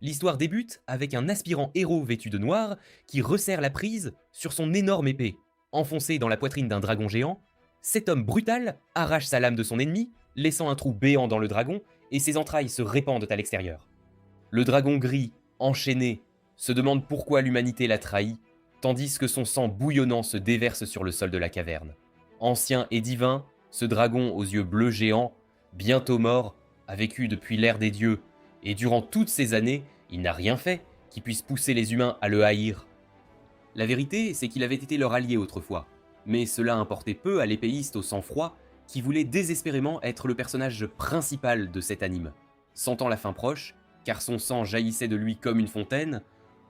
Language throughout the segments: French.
L'histoire débute avec un aspirant héros vêtu de noir qui resserre la prise sur son énorme épée. Enfoncé dans la poitrine d'un dragon géant, cet homme brutal arrache sa lame de son ennemi, laissant un trou béant dans le dragon, et ses entrailles se répandent à l'extérieur. Le dragon gris, enchaîné, se demande pourquoi l'humanité l'a trahi, tandis que son sang bouillonnant se déverse sur le sol de la caverne. Ancien et divin, ce dragon aux yeux bleus géants, bientôt mort, a vécu depuis l'ère des dieux, et durant toutes ces années, il n'a rien fait qui puisse pousser les humains à le haïr. La vérité, c'est qu'il avait été leur allié autrefois, mais cela importait peu à l'épéiste au sang froid qui voulait désespérément être le personnage principal de cet anime. Sentant la fin proche, car son sang jaillissait de lui comme une fontaine,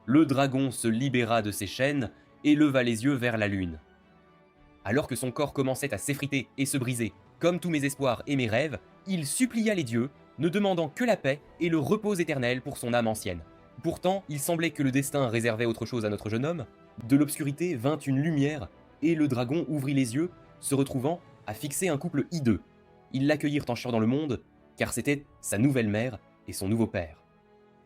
le dragon se libéra de ses chaînes et leva les yeux vers la lune. Alors que son corps commençait à s'effriter et se briser, comme tous mes espoirs et mes rêves, il supplia les dieux, ne demandant que la paix et le repos éternel pour son âme ancienne. Pourtant, il semblait que le destin réservait autre chose à notre jeune homme. De l'obscurité vint une lumière, et le dragon ouvrit les yeux, se retrouvant à fixer un couple hideux. Ils l'accueillirent en chant dans le monde, car c'était sa nouvelle mère et son nouveau père.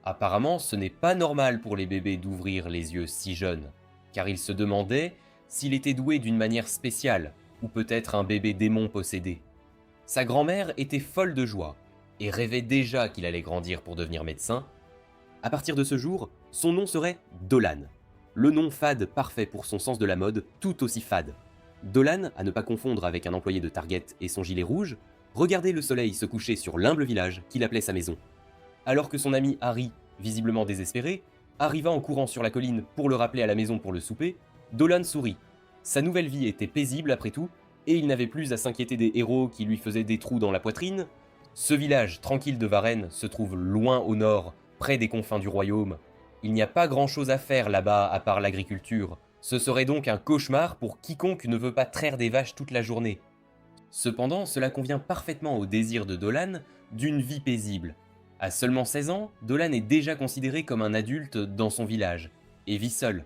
Apparemment, ce n'est pas normal pour les bébés d'ouvrir les yeux si jeunes, car ils se demandaient s'il était doué d'une manière spéciale, ou peut-être un bébé démon possédé. Sa grand-mère était folle de joie, et rêvait déjà qu'il allait grandir pour devenir médecin. À partir de ce jour, son nom serait Dolan. Le nom fade parfait pour son sens de la mode, tout aussi fade. Dolan, à ne pas confondre avec un employé de Target et son gilet rouge, regardait le soleil se coucher sur l'humble village qu'il appelait sa maison. Alors que son ami Harry, visiblement désespéré, arriva en courant sur la colline pour le rappeler à la maison pour le souper, Dolan sourit. Sa nouvelle vie était paisible après tout, et il n'avait plus à s'inquiéter des héros qui lui faisaient des trous dans la poitrine. Ce village tranquille de Varennes se trouve loin au nord, près des confins du royaume. Il n'y a pas grand-chose à faire là-bas à part l'agriculture. Ce serait donc un cauchemar pour quiconque ne veut pas traire des vaches toute la journée. Cependant, cela convient parfaitement au désir de Dolan d'une vie paisible. À seulement 16 ans, Dolan est déjà considéré comme un adulte dans son village, et vit seul.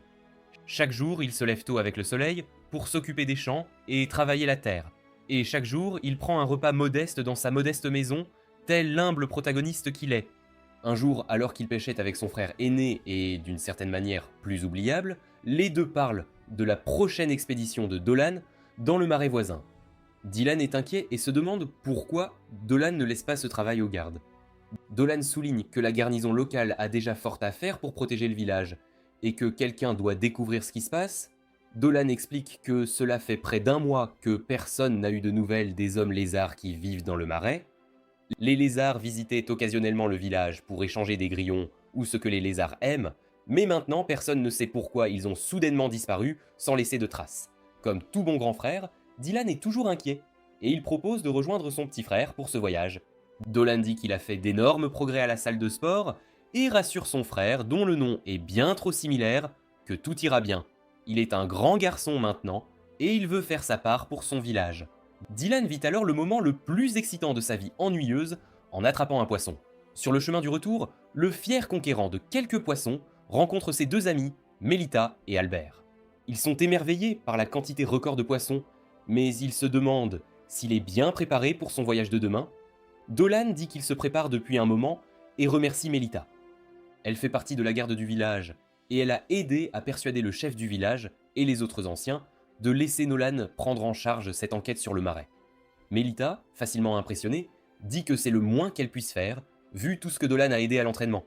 Chaque jour, il se lève tôt avec le soleil pour s'occuper des champs et travailler la terre. Et chaque jour, il prend un repas modeste dans sa modeste maison, tel l'humble protagoniste qu'il est. Un jour, alors qu'il pêchait avec son frère aîné et d'une certaine manière plus oubliable, les deux parlent de la prochaine expédition de Dolan dans le marais voisin. Dylan est inquiet et se demande pourquoi Dolan ne laisse pas ce travail aux gardes. Dolan souligne que la garnison locale a déjà fort à faire pour protéger le village, et que quelqu'un doit découvrir ce qui se passe. Dolan explique que cela fait près d'un mois que personne n'a eu de nouvelles des hommes lézards qui vivent dans le marais. Les lézards visitaient occasionnellement le village pour échanger des grillons ou ce que les lézards aiment, mais maintenant personne ne sait pourquoi ils ont soudainement disparu sans laisser de traces. Comme tout bon grand frère, Dylan est toujours inquiet, et il propose de rejoindre son petit frère pour ce voyage. Dolan dit qu'il a fait d'énormes progrès à la salle de sport, et rassure son frère, dont le nom est bien trop similaire, que tout ira bien. Il est un grand garçon maintenant, et il veut faire sa part pour son village. Dylan vit alors le moment le plus excitant de sa vie ennuyeuse en attrapant un poisson. Sur le chemin du retour, le fier conquérant de quelques poissons rencontre ses deux amis, Melita et Albert. Ils sont émerveillés par la quantité record de poissons, mais ils se demandent s'il est bien préparé pour son voyage de demain. Dolan dit qu'il se prépare depuis un moment et remercie Melita. Elle fait partie de la garde du village, et elle a aidé à persuader le chef du village et les autres anciens de laisser Nolan prendre en charge cette enquête sur le marais. Melita, facilement impressionnée, dit que c'est le moins qu'elle puisse faire, vu tout ce que Dolan a aidé à l'entraînement.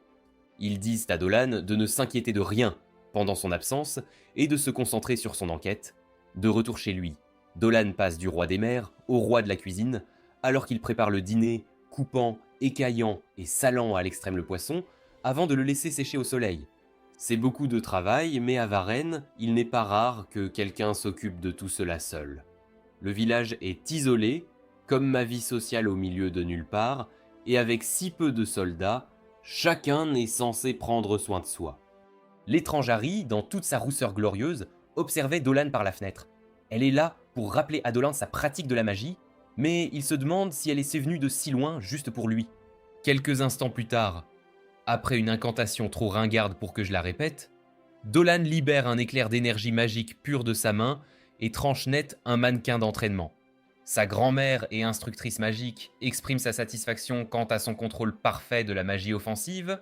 Ils disent à Dolan de ne s'inquiéter de rien pendant son absence et de se concentrer sur son enquête. De retour chez lui, Dolan passe du roi des mers au roi de la cuisine, alors qu'il prépare le dîner, coupant, écaillant et salant à l'extrême le poisson, avant de le laisser sécher au soleil. C'est beaucoup de travail, mais à Varennes, il n'est pas rare que quelqu'un s'occupe de tout cela seul. Le village est isolé, comme ma vie sociale au milieu de nulle part, et avec si peu de soldats, chacun est censé prendre soin de soi. L'étrange Harry, dans toute sa rousseur glorieuse, observait Dolan par la fenêtre. Elle est là pour rappeler à Dolan sa pratique de la magie, mais il se demande si elle est venue de si loin juste pour lui. Quelques instants plus tard, après une incantation trop ringarde pour que je la répète, Dolan libère un éclair d'énergie magique pure de sa main et tranche net un mannequin d'entraînement. Sa grand-mère et instructrice magique exprime sa satisfaction quant à son contrôle parfait de la magie offensive.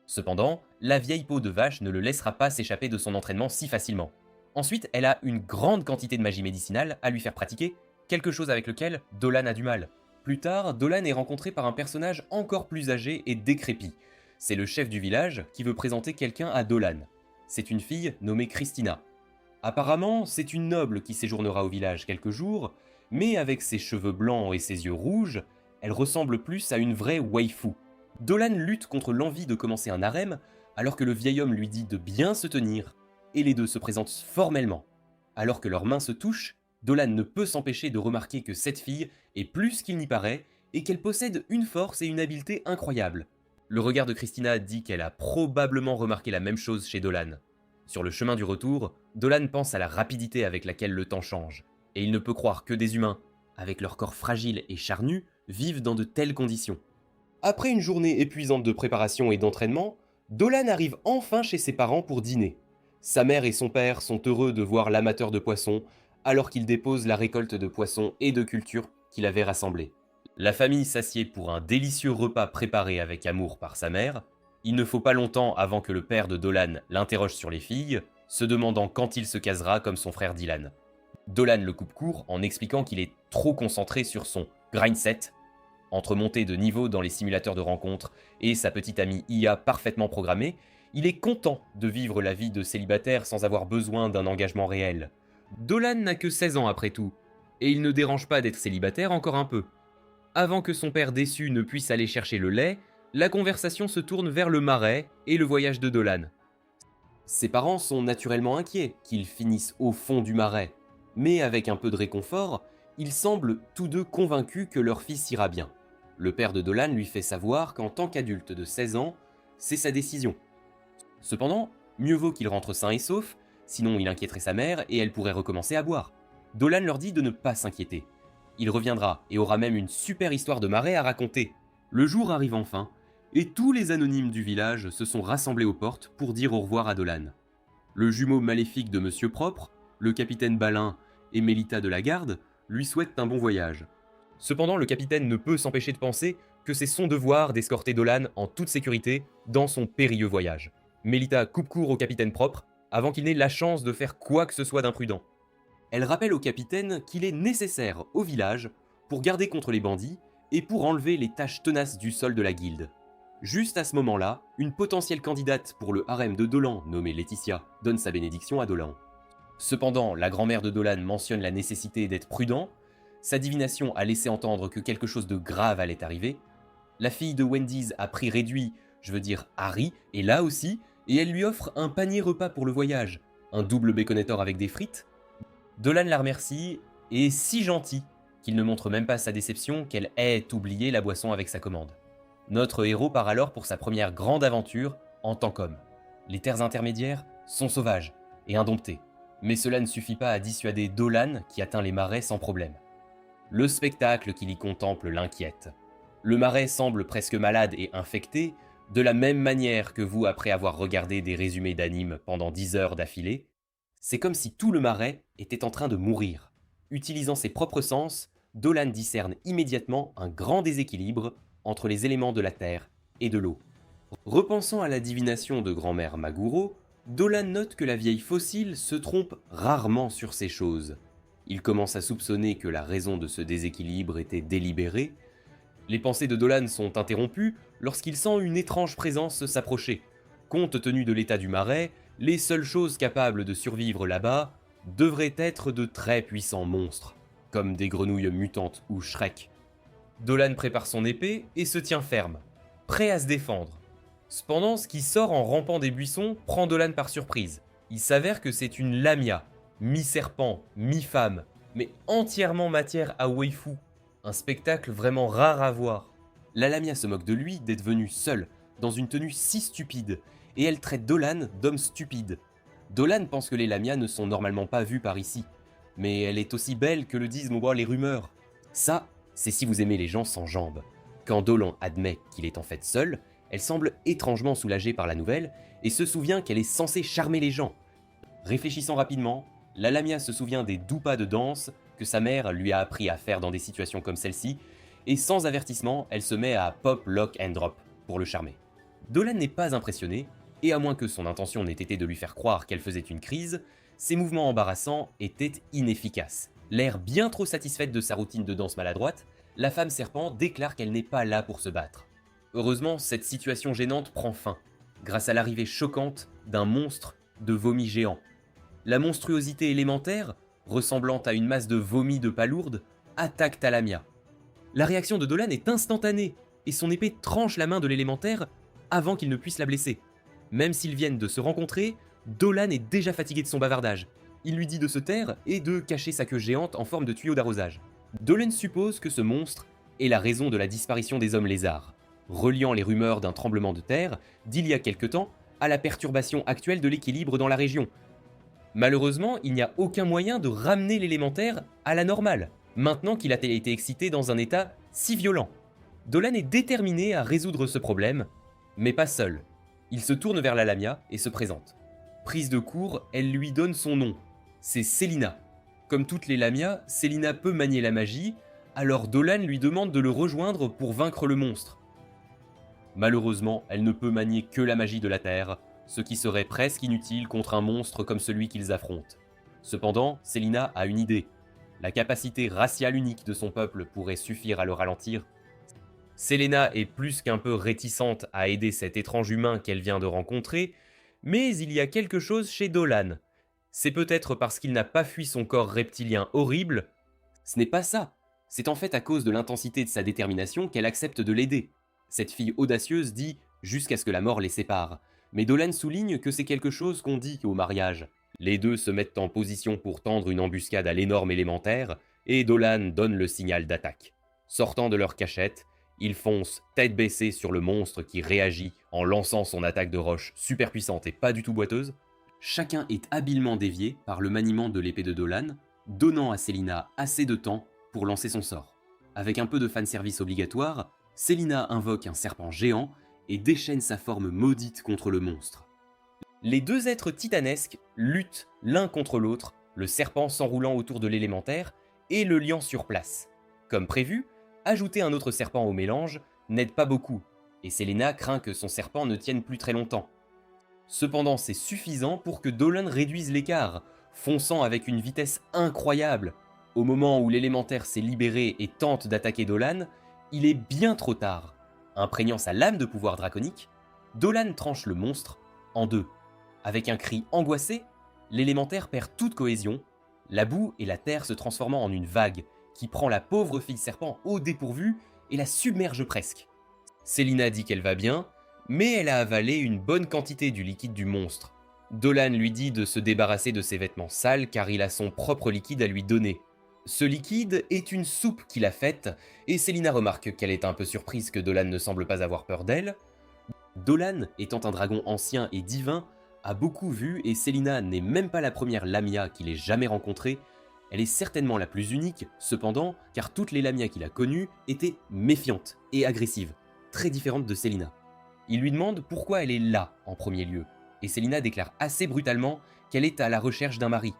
Cependant, la vieille peau de vache ne le laissera pas s'échapper de son entraînement si facilement. Ensuite, elle a une grande quantité de magie médicinale à lui faire pratiquer, quelque chose avec lequel Dolan a du mal. Plus tard, Dolan est rencontré par un personnage encore plus âgé et décrépit. C'est le chef du village qui veut présenter quelqu'un à Dolan. C'est une fille nommée Christina. Apparemment, c'est une noble qui séjournera au village quelques jours, mais avec ses cheveux blancs et ses yeux rouges, elle ressemble plus à une vraie waifu. Dolan lutte contre l'envie de commencer un harem, alors que le vieil homme lui dit de bien se tenir, et les deux se présentent formellement. Alors que leurs mains se touchent, Dolan ne peut s'empêcher de remarquer que cette fille est plus qu'il n'y paraît, et qu'elle possède une force et une habileté incroyables. Le regard de Christina dit qu'elle a probablement remarqué la même chose chez Dolan. Sur le chemin du retour, Dolan pense à la rapidité avec laquelle le temps change, et il ne peut croire que des humains, avec leur corps fragile et charnu, vivent dans de telles conditions. Après une journée épuisante de préparation et d'entraînement, Dolan arrive enfin chez ses parents pour dîner. Sa mère et son père sont heureux de voir l'amateur de poissons, alors qu'il dépose la récolte de poissons et de cultures qu'il avait rassemblées. La famille s'assied pour un délicieux repas préparé avec amour par sa mère. Il ne faut pas longtemps avant que le père de Dolan l'interroge sur les filles, se demandant quand il se casera comme son frère Dylan. Dolan le coupe court en expliquant qu'il est trop concentré sur son grindset, entre montée de niveau dans les simulateurs de rencontres et sa petite amie IA parfaitement programmée, il est content de vivre la vie de célibataire sans avoir besoin d'un engagement réel. Dolan n'a que 16 ans après tout, et il ne dérange pas d'être célibataire encore un peu. Avant que son père déçu ne puisse aller chercher le lait, la conversation se tourne vers le marais et le voyage de Dolan. Ses parents sont naturellement inquiets qu'il finisse au fond du marais, mais avec un peu de réconfort, ils semblent tous deux convaincus que leur fils ira bien. Le père de Dolan lui fait savoir qu'en tant qu'adulte de 16 ans, c'est sa décision. Cependant, mieux vaut qu'il rentre sain et sauf, sinon il inquiéterait sa mère et elle pourrait recommencer à boire. Dolan leur dit de ne pas s'inquiéter. Il reviendra et aura même une super histoire de marais à raconter. Le jour arrive enfin, et tous les anonymes du village se sont rassemblés aux portes pour dire au revoir à Dolan. Le jumeau maléfique de Monsieur Propre, le capitaine Balin et Mélita de la Garde lui souhaitent un bon voyage. Cependant, le capitaine ne peut s'empêcher de penser que c'est son devoir d'escorter Dolan en toute sécurité dans son périlleux voyage. Mélita coupe court au capitaine Propre avant qu'il n'ait la chance de faire quoi que ce soit d'imprudent. Elle rappelle au capitaine qu'il est nécessaire au village pour garder contre les bandits et pour enlever les taches tenaces du sol de la guilde. Juste à ce moment-là, une potentielle candidate pour le harem de Dolan, nommée Laetitia, donne sa bénédiction à Dolan. Cependant, la grand-mère de Dolan mentionne la nécessité d'être prudent, sa divination a laissé entendre que quelque chose de grave allait arriver, la fille de Wendy's a prix réduit, je veux dire Harry, est là aussi, et elle lui offre un panier repas pour le voyage, un double baconator avec des frites. Dolan la remercie, et est si gentil qu'il ne montre même pas sa déception qu'elle ait oublié la boisson avec sa commande. Notre héros part alors pour sa première grande aventure en tant qu'homme. Les terres intermédiaires sont sauvages et indomptées, mais cela ne suffit pas à dissuader Dolan qui atteint les marais sans problème. Le spectacle qu'il y contemple l'inquiète. Le marais semble presque malade et infecté, de la même manière que vous après avoir regardé des résumés d'animes pendant 10 heures d'affilée. C'est comme si tout le marais était en train de mourir. Utilisant ses propres sens, Dolan discerne immédiatement un grand déséquilibre entre les éléments de la terre et de l'eau. Repensant à la divination de grand-mère Maguro, Dolan note que la vieille fossile se trompe rarement sur ces choses. Il commence à soupçonner que la raison de ce déséquilibre était délibérée. Les pensées de Dolan sont interrompues lorsqu'il sent une étrange présence s'approcher. Compte tenu de l'état du marais, les seules choses capables de survivre là-bas devraient être de très puissants monstres, comme des grenouilles mutantes ou Shrek. Dolan prépare son épée et se tient ferme, prêt à se défendre. Cependant, ce qui sort en rampant des buissons prend Dolan par surprise. Il s'avère que c'est une lamia, mi-serpent, mi-femme, mais entièrement matière à waifu. Un spectacle vraiment rare à voir. La lamia se moque de lui d'être venu seul, dans une tenue si stupide, et elle traite Dolan d'homme stupide. Dolan pense que les lamias ne sont normalement pas vues par ici, mais elle est aussi belle que le disent les rumeurs. Ça, c'est si vous aimez les gens sans jambes. Quand Dolan admet qu'il est en fait seul, elle semble étrangement soulagée par la nouvelle et se souvient qu'elle est censée charmer les gens. Réfléchissant rapidement, la lamia se souvient des doux pas de danse que sa mère lui a appris à faire dans des situations comme celle-ci, et sans avertissement, elle se met à pop, lock and drop pour le charmer. Dolan n'est pas impressionné, et à moins que son intention n'ait été de lui faire croire qu'elle faisait une crise, ses mouvements embarrassants étaient inefficaces. L'air bien trop satisfaite de sa routine de danse maladroite, la femme serpent déclare qu'elle n'est pas là pour se battre. Heureusement, cette situation gênante prend fin, grâce à l'arrivée choquante d'un monstre de vomi géant. La monstruosité élémentaire, ressemblant à une masse de vomi de palourde, attaque Thalamia. La réaction de Dolan est instantanée, et son épée tranche la main de l'élémentaire avant qu'il ne puisse la blesser. Même s'ils viennent de se rencontrer, Dolan est déjà fatigué de son bavardage. Il lui dit de se taire et de cacher sa queue géante en forme de tuyau d'arrosage. Dolan suppose que ce monstre est la raison de la disparition des hommes lézards, reliant les rumeurs d'un tremblement de terre d'il y a quelque temps à la perturbation actuelle de l'équilibre dans la région. Malheureusement, il n'y a aucun moyen de ramener l'élémentaire à la normale, maintenant qu'il a été excité dans un état si violent. Dolan est déterminé à résoudre ce problème, mais pas seul. Il se tourne vers la Lamia et se présente. Prise de court, elle lui donne son nom. C'est Célina. Comme toutes les Lamias, Célina peut manier la magie, alors Dolan lui demande de le rejoindre pour vaincre le monstre. Malheureusement, elle ne peut manier que la magie de la Terre, ce qui serait presque inutile contre un monstre comme celui qu'ils affrontent. Cependant, Célina a une idée. La capacité raciale unique de son peuple pourrait suffire à le ralentir. Célina est plus qu'un peu réticente à aider cet étrange humain qu'elle vient de rencontrer, mais il y a quelque chose chez Dolan. C'est peut-être parce qu'il n'a pas fui son corps reptilien horrible. Ce n'est pas ça. C'est en fait à cause de l'intensité de sa détermination qu'elle accepte de l'aider. Cette fille audacieuse dit « jusqu'à ce que la mort les sépare ». Mais Dolan souligne que c'est quelque chose qu'on dit au mariage. Les deux se mettent en position pour tendre une embuscade à l'énorme élémentaire, et Dolan donne le signal d'attaque. Sortant de leur cachette, ils foncent tête baissée sur le monstre qui réagit en lançant son attaque de roche super puissante et pas du tout boiteuse. Chacun est habilement dévié par le maniement de l'épée de Dolan, donnant à Célina assez de temps pour lancer son sort. Avec un peu de fanservice obligatoire, Célina invoque un serpent géant et déchaîne sa forme maudite contre le monstre. Les deux êtres titanesques luttent l'un contre l'autre, le serpent s'enroulant autour de l'élémentaire et le liant sur place. Comme prévu, ajouter un autre serpent au mélange n'aide pas beaucoup, et Célina craint que son serpent ne tienne plus très longtemps. Cependant, c'est suffisant pour que Dolan réduise l'écart, fonçant avec une vitesse incroyable. Au moment où l'élémentaire s'est libéré et tente d'attaquer Dolan, il est bien trop tard. Imprégnant sa lame de pouvoir draconique, Dolan tranche le monstre en deux. Avec un cri angoissé, l'élémentaire perd toute cohésion, la boue et la terre se transformant en une vague qui prend la pauvre fille serpent au dépourvu et la submerge presque. Célina dit qu'elle va bien, mais elle a avalé une bonne quantité du liquide du monstre. Dolan lui dit de se débarrasser de ses vêtements sales car il a son propre liquide à lui donner. Ce liquide est une soupe qu'il a faite, et Célina remarque qu'elle est un peu surprise que Dolan ne semble pas avoir peur d'elle. Dolan, étant un dragon ancien et divin, a beaucoup vu et Célina n'est même pas la première Lamia qu'il ait jamais rencontrée. Elle est certainement la plus unique, cependant, car toutes les Lamias qu'il a connues étaient méfiantes et agressives, très différentes de Célina. Il lui demande pourquoi elle est là en premier lieu, et Célina déclare assez brutalement qu'elle est à la recherche d'un mari.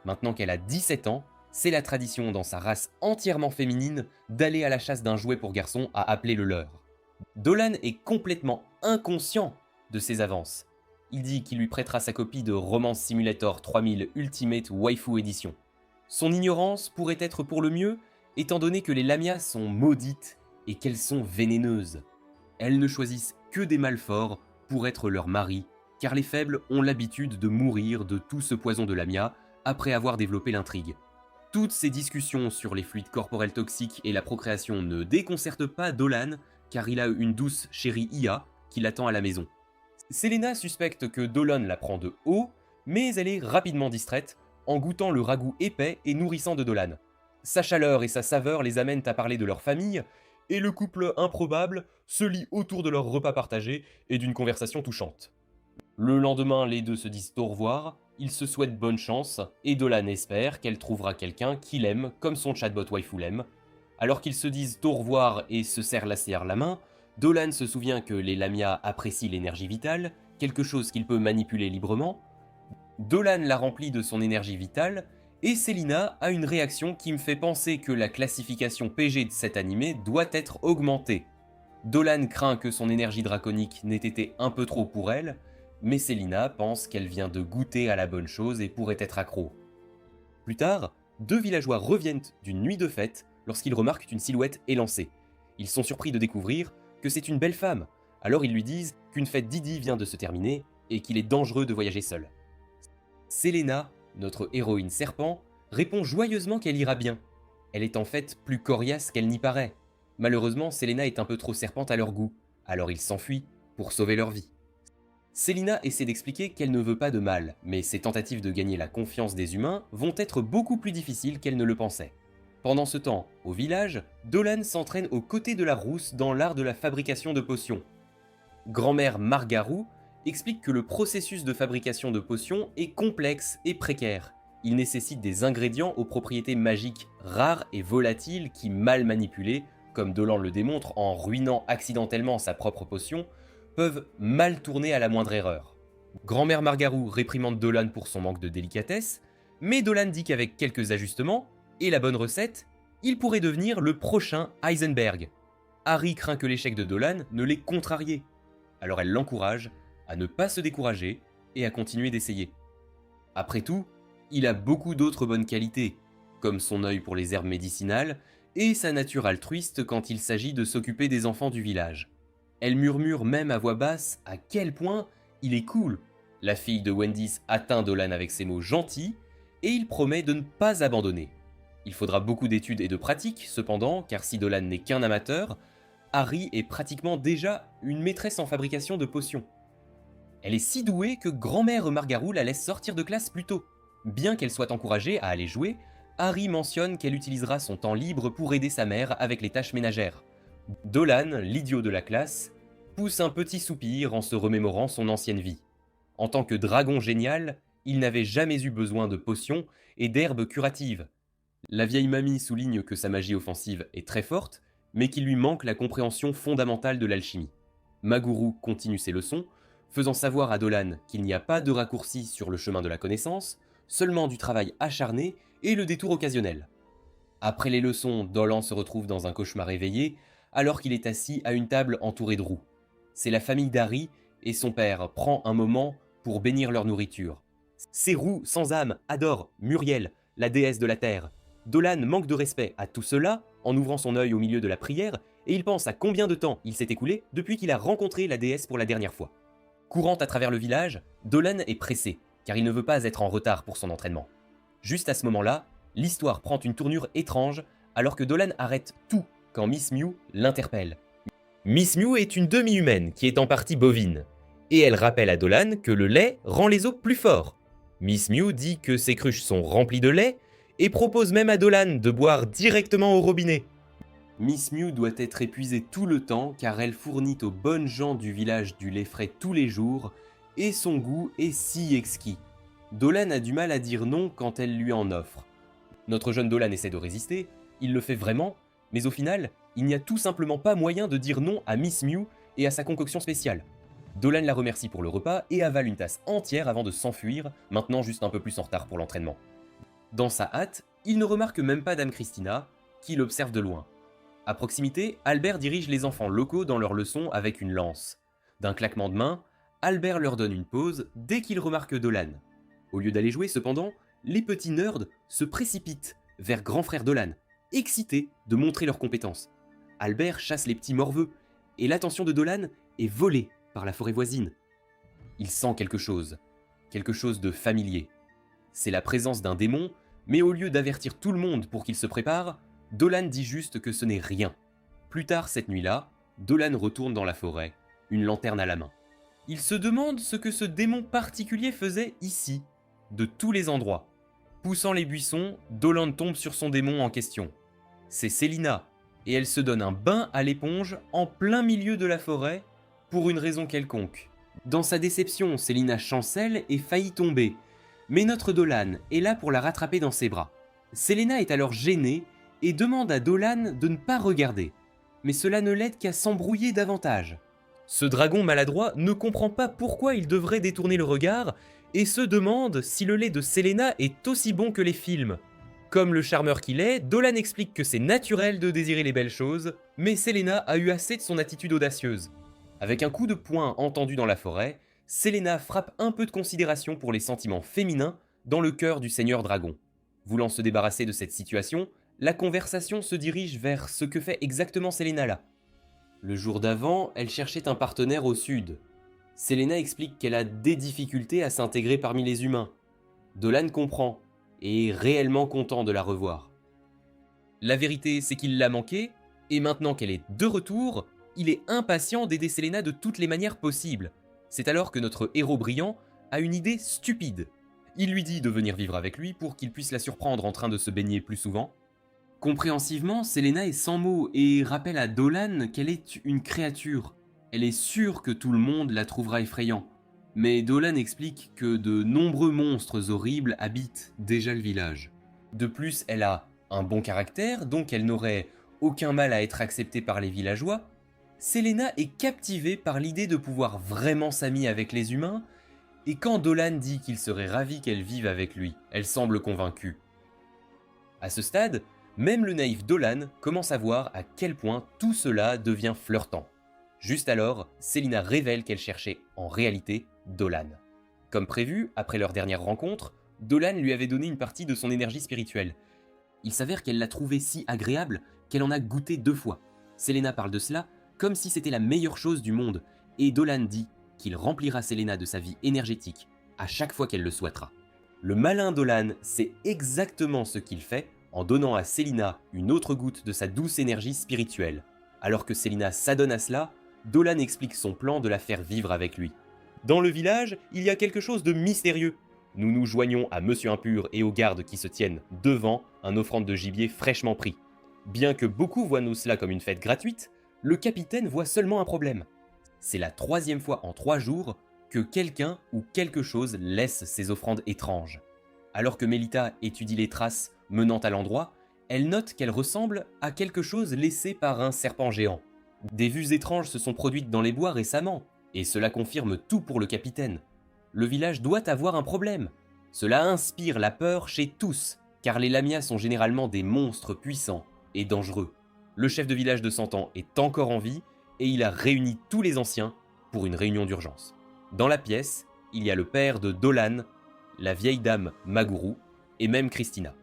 Maintenant qu'elle a 17 ans, c'est la tradition dans sa race entièrement féminine d'aller à la chasse d'un jouet pour garçon à appeler le leur. Dolan est complètement inconscient de ses avances. Il dit qu'il lui prêtera sa copie de Romance Simulator 3000 Ultimate Waifu Edition. Son ignorance pourrait être pour le mieux, étant donné que les Lamias sont maudites et qu'elles sont vénéneuses. Elles ne choisissent que des mâles forts pour être leur mari, car les faibles ont l'habitude de mourir de tout ce poison de Lamia après avoir développé l'intrigue. Toutes ces discussions sur les fluides corporels toxiques et la procréation ne déconcertent pas Dolan, car il a une douce chérie Ia qui l'attend à la maison. Célina suspecte que Dolan la prend de haut, mais elle est rapidement distraite en goûtant le ragoût épais et nourrissant de Dolan. Sa chaleur et sa saveur les amènent à parler de leur famille, et le couple improbable se lie autour de leur repas partagé et d'une conversation touchante. Le lendemain, les deux se disent au revoir, ils se souhaitent bonne chance, et Dolan espère qu'elle trouvera quelqu'un qui l'aime comme son chatbot waifu l'aime. Alors qu'ils se disent au revoir et se serrent la main, Dolan se souvient que les Lamias apprécient l'énergie vitale, quelque chose qu'il peut manipuler librement. Dolan la remplit de son énergie vitale, et Célina a une réaction qui me fait penser que la classification PG de cet animé doit être augmentée. Dolan craint que son énergie draconique n'ait été un peu trop pour elle, mais Célina pense qu'elle vient de goûter à la bonne chose et pourrait être accro. Plus tard, deux villageois reviennent d'une nuit de fête lorsqu'ils remarquent qu'une silhouette est lancée. Ils sont surpris de découvrir que c'est une belle femme, alors ils lui disent qu'une fête d'Idi vient de se terminer et qu'il est dangereux de voyager seul. Selena, notre héroïne serpent, répond joyeusement qu'elle ira bien. Elle est en fait plus coriace qu'elle n'y paraît. Malheureusement, Selena est un peu trop serpente à leur goût, alors ils s'enfuient pour sauver leur vie. Selena essaie d'expliquer qu'elle ne veut pas de mal, mais ses tentatives de gagner la confiance des humains vont être beaucoup plus difficiles qu'elle ne le pensait. Pendant ce temps, au village, Dolan s'entraîne aux côtés de la rousse dans l'art de la fabrication de potions. Grand-mère Margarou explique que le processus de fabrication de potions est complexe et précaire. Il nécessite des ingrédients aux propriétés magiques rares et volatiles qui, mal manipulés, comme Dolan le démontre en ruinant accidentellement sa propre potion, peuvent mal tourner à la moindre erreur. Grand-mère Margarou réprimande Dolan pour son manque de délicatesse, mais Dolan dit qu'avec quelques ajustements et la bonne recette, il pourrait devenir le prochain Heisenberg. Harry craint que l'échec de Dolan ne l'ait contrarié, alors elle l'encourage à ne pas se décourager et à continuer d'essayer. Après tout, il a beaucoup d'autres bonnes qualités, comme son œil pour les herbes médicinales et sa nature altruiste quand il s'agit de s'occuper des enfants du village. Elle murmure même à voix basse à quel point il est cool. La fille de Wendy atteint Dolan avec ses mots gentils et il promet de ne pas abandonner. Il faudra beaucoup d'études et de pratiques, cependant, car si Dolan n'est qu'un amateur, Harry est pratiquement déjà une maîtresse en fabrication de potions. Elle est si douée que grand-mère Margarou la laisse sortir de classe plus tôt. Bien qu'elle soit encouragée à aller jouer, Harry mentionne qu'elle utilisera son temps libre pour aider sa mère avec les tâches ménagères. Dolan, l'idiot de la classe, pousse un petit soupir en se remémorant son ancienne vie. En tant que dragon génial, il n'avait jamais eu besoin de potions et d'herbes curatives. La vieille mamie souligne que sa magie offensive est très forte, mais qu'il lui manque la compréhension fondamentale de l'alchimie. Maguru continue ses leçons, faisant savoir à Dolan qu'il n'y a pas de raccourci sur le chemin de la connaissance, seulement du travail acharné et le détour occasionnel. Après les leçons, Dolan se retrouve dans un cauchemar éveillé, alors qu'il est assis à une table entourée de roux. C'est la famille d'Harry et son père prend un moment pour bénir leur nourriture. Ces roux sans âme adorent Muriel, la déesse de la terre. Dolan manque de respect à tout cela en ouvrant son œil au milieu de la prière et il pense à combien de temps il s'est écoulé depuis qu'il a rencontré la déesse pour la dernière fois. Courant à travers le village, Dolan est pressé car il ne veut pas être en retard pour son entraînement. Juste à ce moment-là, l'histoire prend une tournure étrange alors que Dolan arrête tout quand Miss Mew l'interpelle. Miss Mew est une demi-humaine qui est en partie bovine, et elle rappelle à Dolan que le lait rend les os plus forts. Miss Mew dit que ses cruches sont remplies de lait, et propose même à Dolan de boire directement au robinet. Miss Mew doit être épuisée tout le temps car elle fournit aux bonnes gens du village du lait frais tous les jours, et son goût est si exquis. Dolan a du mal à dire non quand elle lui en offre. Notre jeune Dolan essaie de résister, il le fait vraiment, mais au final, il n'y a tout simplement pas moyen de dire non à Miss Mew et à sa concoction spéciale. Dolan la remercie pour le repas et avale une tasse entière avant de s'enfuir, maintenant juste un peu plus en retard pour l'entraînement. Dans sa hâte, il ne remarque même pas Dame Christina, qui l'observe de loin. À proximité, Albert dirige les enfants locaux dans leurs leçons avec une lance. D'un claquement de main, Albert leur donne une pause dès qu'il remarque Dolan. Au lieu d'aller jouer cependant, les petits nerds se précipitent vers grand frère Dolan, excités de montrer leurs compétences. Albert chasse les petits morveux, et l'attention de Dolan est volée par la forêt voisine. Il sent quelque chose de familier. C'est la présence d'un démon, mais au lieu d'avertir tout le monde pour qu'il se prépare, Dolan dit juste que ce n'est rien. Plus tard cette nuit-là, Dolan retourne dans la forêt, une lanterne à la main. Il se demande ce que ce démon particulier faisait ici, de tous les endroits. Poussant les buissons, Dolan tombe sur son démon en question. C'est Selina, et elle se donne un bain à l'éponge en plein milieu de la forêt, pour une raison quelconque. Dans sa déception, Selina chancelle et faillit tomber, mais notre Dolan est là pour la rattraper dans ses bras. Selena est alors gênée et demande à Dolan de ne pas regarder, mais cela ne l'aide qu'à s'embrouiller davantage. Ce dragon maladroit ne comprend pas pourquoi il devrait détourner le regard et se demande si le lait de Selena est aussi bon que les films. Comme le charmeur qu'il est, Dolan explique que c'est naturel de désirer les belles choses, mais Celaena a eu assez de son attitude audacieuse. Avec un coup de poing entendu dans la forêt, Celaena frappe un peu de considération pour les sentiments féminins dans le cœur du Seigneur Dragon. Voulant se débarrasser de cette situation, la conversation se dirige vers ce que fait exactement Celaena là. Le jour d'avant, elle cherchait un partenaire au sud. Celaena explique qu'elle a des difficultés à s'intégrer parmi les humains. Dolan comprend, et est réellement content de la revoir. La vérité, c'est qu'il l'a manqué, et maintenant qu'elle est de retour, il est impatient d'aider Celaena de toutes les manières possibles. C'est alors que notre héros brillant a une idée stupide. Il lui dit de venir vivre avec lui pour qu'il puisse la surprendre en train de se baigner plus souvent. Compréhensivement, Celaena est sans mots et rappelle à Dolan qu'elle est une créature. Elle est sûre que tout le monde la trouvera effrayant. Mais Dolan explique que de nombreux monstres horribles habitent déjà le village. De plus, elle a un bon caractère, donc elle n'aurait aucun mal à être acceptée par les villageois. Celaena est captivée par l'idée de pouvoir vraiment s'amier avec les humains, et quand Dolan dit qu'il serait ravi qu'elle vive avec lui, elle semble convaincue. À ce stade, même le naïf Dolan commence à voir à quel point tout cela devient flirtant. Juste alors, Celaena révèle qu'elle cherchait en réalité Dolan. Comme prévu, après leur dernière rencontre, Dolan lui avait donné une partie de son énergie spirituelle. Il s'avère qu'elle l'a trouvé si agréable qu'elle en a goûté 2 fois. Celaena parle de cela comme si c'était la meilleure chose du monde, et Dolan dit qu'il remplira Celaena de sa vie énergétique à chaque fois qu'elle le souhaitera. Le malin Dolan sait exactement ce qu'il fait en donnant à Celaena une autre goutte de sa douce énergie spirituelle. Alors que Celaena s'adonne à cela, Dolan explique son plan de la faire vivre avec lui. Dans le village, il y a quelque chose de mystérieux. Nous nous joignons à Monsieur Impur et aux gardes qui se tiennent devant un offrande de gibier fraîchement pris. Bien que beaucoup voient nous cela comme une fête gratuite, le capitaine voit seulement un problème. C'est la 3e fois en 3 jours que quelqu'un ou quelque chose laisse ces offrandes étranges. Alors que Melita étudie les traces menant à l'endroit, elle note qu'elles ressemblent à quelque chose laissé par un serpent géant. Des vues étranges se sont produites dans les bois récemment, et cela confirme tout pour le capitaine. Le village doit avoir un problème. Cela inspire la peur chez tous, car les Lamias sont généralement des monstres puissants et dangereux. Le chef de village de 100 ans est encore en vie, et il a réuni tous les anciens pour une réunion d'urgence. Dans la pièce, il y a le père de Dolan, la vieille dame Maguru, et même Christina.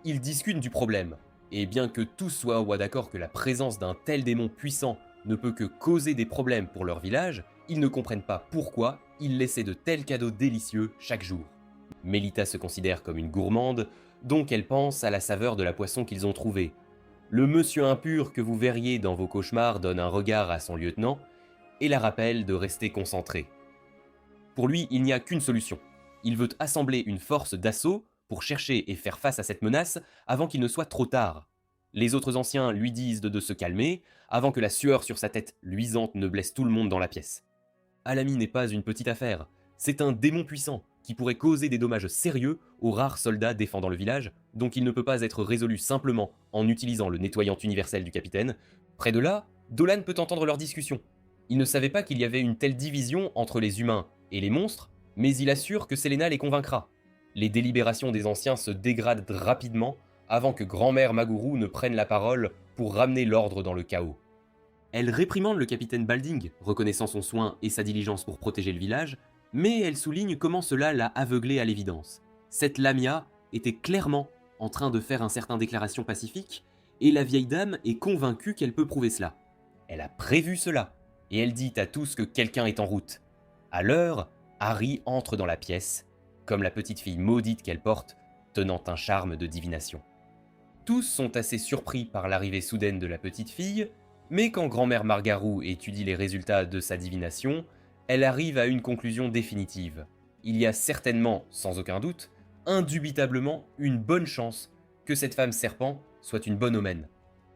Ils discutent du problème, et bien que tous soient d'accord que la présence d'un tel démon puissant ne peut que causer des problèmes pour leur village, ils ne comprennent pas pourquoi ils laissaient de tels cadeaux délicieux chaque jour. Melita se considère comme une gourmande, donc elle pense à la saveur de la poisson qu'ils ont trouvée. Le monsieur impur que vous verriez dans vos cauchemars donne un regard à son lieutenant et la rappelle de rester concentré. Pour lui, il n'y a qu'une solution. Il veut assembler une force d'assaut pour chercher et faire face à cette menace avant qu'il ne soit trop tard. Les autres anciens lui disent de se calmer, avant que la sueur sur sa tête luisante ne blesse tout le monde dans la pièce. Alami n'est pas une petite affaire, c'est un démon puissant qui pourrait causer des dommages sérieux aux rares soldats défendant le village, donc il ne peut pas être résolu simplement en utilisant le nettoyant universel du capitaine. Près de là, Dolan peut entendre leur discussion. Il ne savait pas qu'il y avait une telle division entre les humains et les monstres, mais il assure que Celaena les convaincra. Les délibérations des anciens se dégradent rapidement avant que grand-mère Maguru ne prenne la parole pour ramener l'ordre dans le chaos. Elle réprimande le capitaine Balding, reconnaissant son soin et sa diligence pour protéger le village, mais elle souligne comment cela l'a aveuglée à l'évidence. Cette Lamia était clairement en train de faire un certain déclaration pacifique, et la vieille dame est convaincue qu'elle peut prouver cela. Elle a prévu cela, et elle dit à tous que quelqu'un est en route. À l'heure, Harry entre dans la pièce, comme la petite fille maudite qu'elle porte, tenant un charme de divination. Tous sont assez surpris par l'arrivée soudaine de la petite fille, mais quand grand-mère Margarou étudie les résultats de sa divination, elle arrive à une conclusion définitive. Il y a certainement, sans aucun doute, indubitablement une bonne chance que cette femme serpent soit une bonne omen.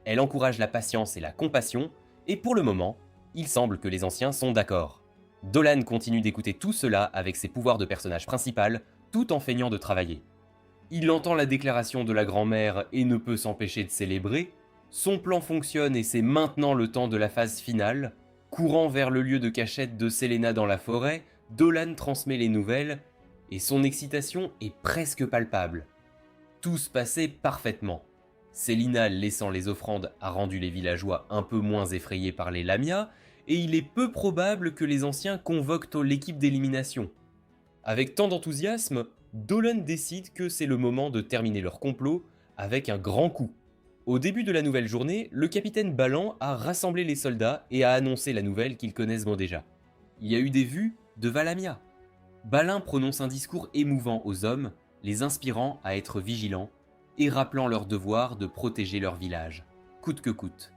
Elle encourage la patience et la compassion, et pour le moment, il semble que les anciens sont d'accord. Dolan continue d'écouter tout cela avec ses pouvoirs de personnage principal, tout en feignant de travailler. Il entend la déclaration de la grand-mère et ne peut s'empêcher de célébrer. Son plan fonctionne et c'est maintenant le temps de la phase finale. Courant vers le lieu de cachette de Celaena dans la forêt, Dolan transmet les nouvelles et son excitation est presque palpable. Tout se passait parfaitement. Célina, laissant les offrandes, a rendu les villageois un peu moins effrayés par les Lamias, et il est peu probable que les anciens convoquent l'équipe d'élimination. Avec tant d'enthousiasme, Dolan décide que c'est le moment de terminer leur complot avec un grand coup. Au début de la nouvelle journée, le capitaine Ballan a rassemblé les soldats et a annoncé la nouvelle qu'ils connaissent bon déjà. Il y a eu des vues de Valamia. Balin prononce un discours émouvant aux hommes, les inspirant à être vigilants et rappelant leur devoir de protéger leur village, coûte que coûte.